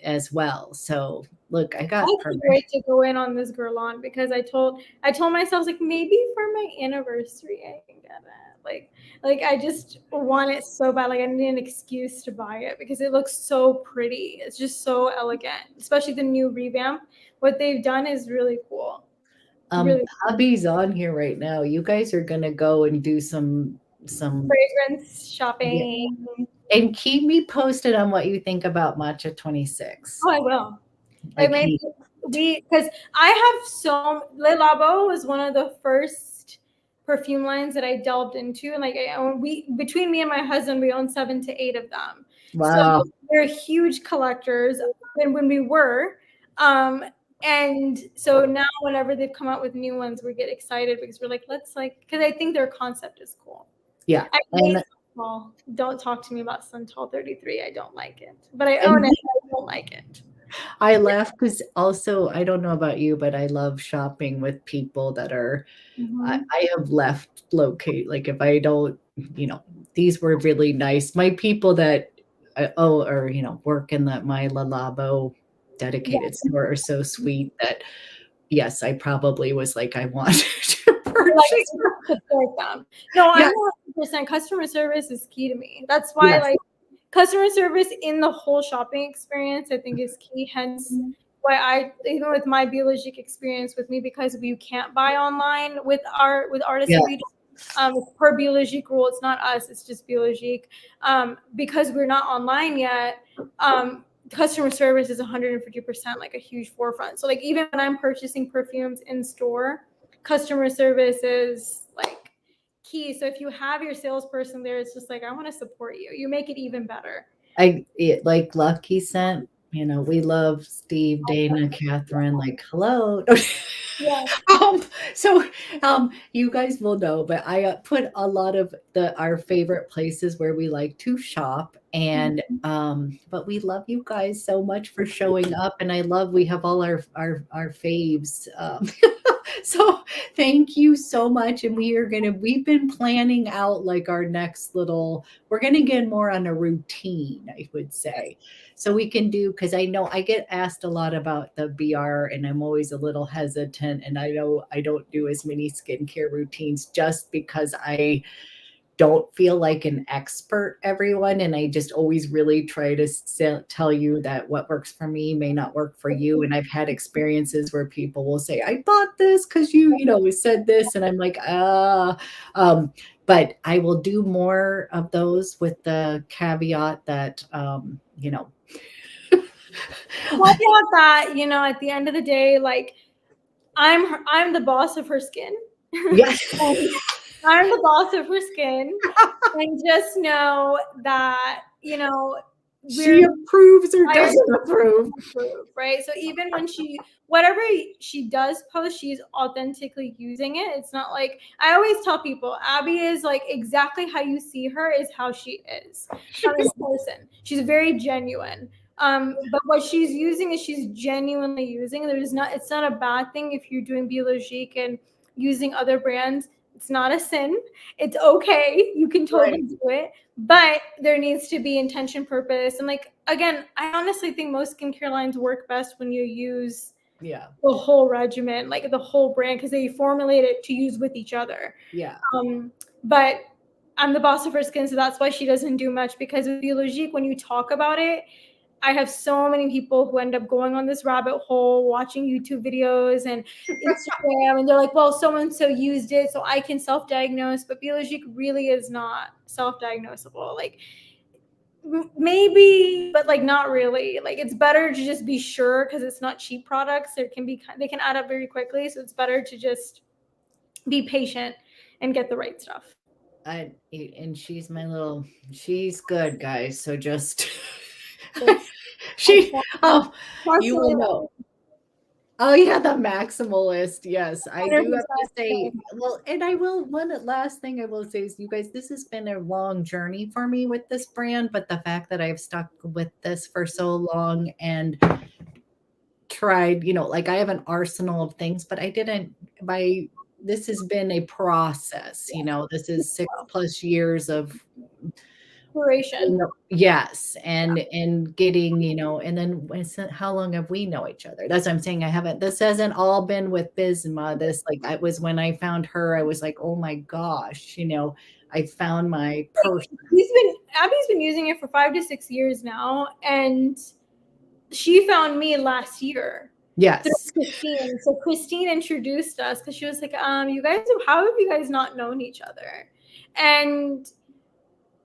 as well. So look, I got great to go in on this Guerlain because I told myself like maybe for my anniversary I can get it. Like I just want it so bad. Like I need an excuse to buy it because it looks so pretty. It's just so elegant, especially the new revamp. What they've done is really cool. Really Hubby's on here right now. You guys are gonna go and do some fragrance yeah. shopping. And keep me posted on what you think about Matcha 26. Oh, I will. Like Maybe because I have Le Labo was one of the first perfume lines that I delved into, and like between me and my husband, we own 7 to 8 of them. wow. So they're huge collectors. And when we were, and so now whenever they've come out with new ones, we get excited because we're like, because I think their concept is cool. Yeah. Well, don't talk to me about Suntal 33. I don't like it, but I own it. I don't like it. I laugh because also, I don't know about you, but I love shopping with people that are, I have left locate, like if I don't, these were really nice. My people that, work in my Le Labo dedicated store are so sweet that, yes, I probably was like, I want to purchase. Support them. No, I'm 100%. Customer service is key to me. That's why, customer service in the whole shopping experience, I think, is key. Hence, why even with my Biologique experience with me, because you can't buy online with Artisan Beaute. Per Biologique rule, it's not us, it's just Biologique. Because we're not online yet, customer service is 150%, like a huge forefront. So like even when I'm purchasing perfumes in store, customer service is like key. So if you have your salesperson there, it's just like, I want to support you. You make it even better. Like Luckyscent, we love Steve, Dana, Catherine, like, hello. Yeah. You guys will know, but I put a lot of our favorite places where we like to shop, and but we love you guys so much for showing up, and we have all our faves. So thank you so much, and we've been planning out like our next we're gonna get more on a routine, I would say. So we can do, because I know I get asked a lot about the BR and I'm always a little hesitant, and I know I don't do as many skincare routines just because I don't feel like an expert, everyone, and I just always really try to tell you that what works for me may not work for you. And I've had experiences where people will say, I bought this because you said this, and I'm like, but I will do more of those with the caveat that that, at the end of the day, like I'm the boss of her skin. Yes. I'm the boss of her skin. And just know that, she approves or doesn't approve. Right? So even when whatever she does post, she's authentically using it. It's not like, I always tell people, Abby is like exactly how you see her is how she is as a person. She's very genuine. But what she's using is she's genuinely using. It's not a bad thing if you're doing Biologique and using other brands. It's not a sin. It's okay. You can totally do it. But there needs to be intention, purpose. And like, again, I honestly think most skincare lines work best when you use the whole regimen, like the whole brand, because they formulate it to use with each other. Yeah. But I'm the boss of her skin, so that's why she doesn't do much, because with Biologique, when you talk about it, I have so many people who end up going on this rabbit hole, watching YouTube videos and Instagram, and they're like, well, so-and-so used it, so I can self-diagnose, but Biologique really is not self-diagnosable. Like, maybe, but like not really. Like, it's better to just be sure, because it's not cheap products. They can add up very quickly, so it's better to just be patient and get the right stuff. And she's she's good, guys, so just... you will know. Oh yeah, the maximalist. Yes, I do have to say. Well, and one last thing I will say is, you guys, this has been a long journey for me with this brand, but the fact that I've stuck with this for so long and tried, like I have an arsenal of things, but this has been a process, this is 6+ years of yes, and getting, and then how long have we know each other? That's what I'm saying. This hasn't all been with BISMA. This, like, I was, when I found her, I was like, oh my gosh, I found my person. Abby's been using it for 5 to 6 years now, and she found me last year. Yes. Through Christine. So Christine introduced us because she was like, you guys, how have you guys not known each other? And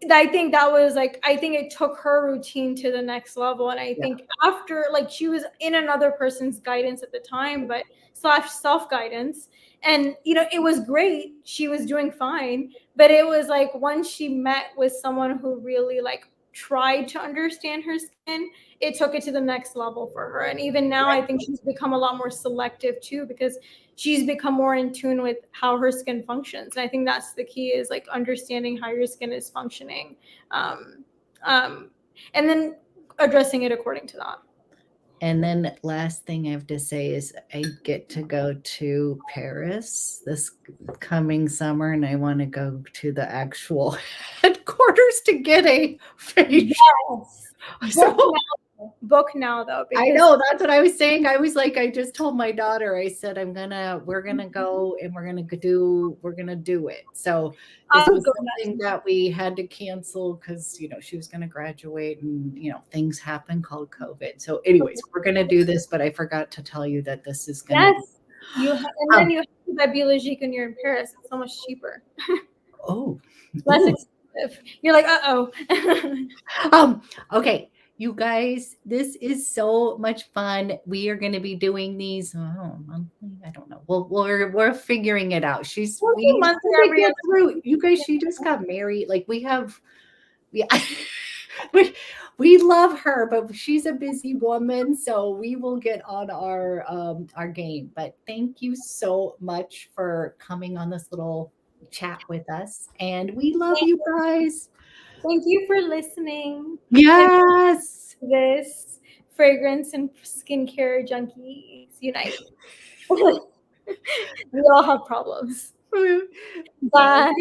I think that was like, I think it took her routine to the next level. And I think after, like, she was in another person's guidance at the time, but / self-guidance. And, you know, it was great. She was doing fine. But it was like, once she met with someone who really like tried to understand her skin, it took it to the next level for her. And even now, I think she's become a lot more selective too, because she's become more in tune with how her skin functions. And I think that's the key, is like understanding how your skin is functioning, and then addressing it according to that. And then last thing I have to say is I get to go to Paris this coming summer, and I want to go to the actual headquarters to get a facial. Yes. So, book now though. I know, that's what I was saying. I was like, I just told my daughter, I said, we're gonna go and we're gonna do it. So this was something that we had to cancel because, you know, she was gonna graduate and, you know, things happen called COVID. So anyways, we're gonna do this, but I forgot to tell you that this is gonna and then you have to buy Biologique when you're in Paris. It's so much cheaper. Less expensive. You're like, okay. You guys, this is so much fun. We are going to be doing these monthly. I don't know. We're figuring it out. You guys, she just got married. Like we love her, but she's a busy woman, so we will get on our game. But thank you so much for coming on this little chat with us, and we love you guys. Thank you for listening. Yes. This fragrance and skincare junkies unite. We all have problems. Bye. Bye.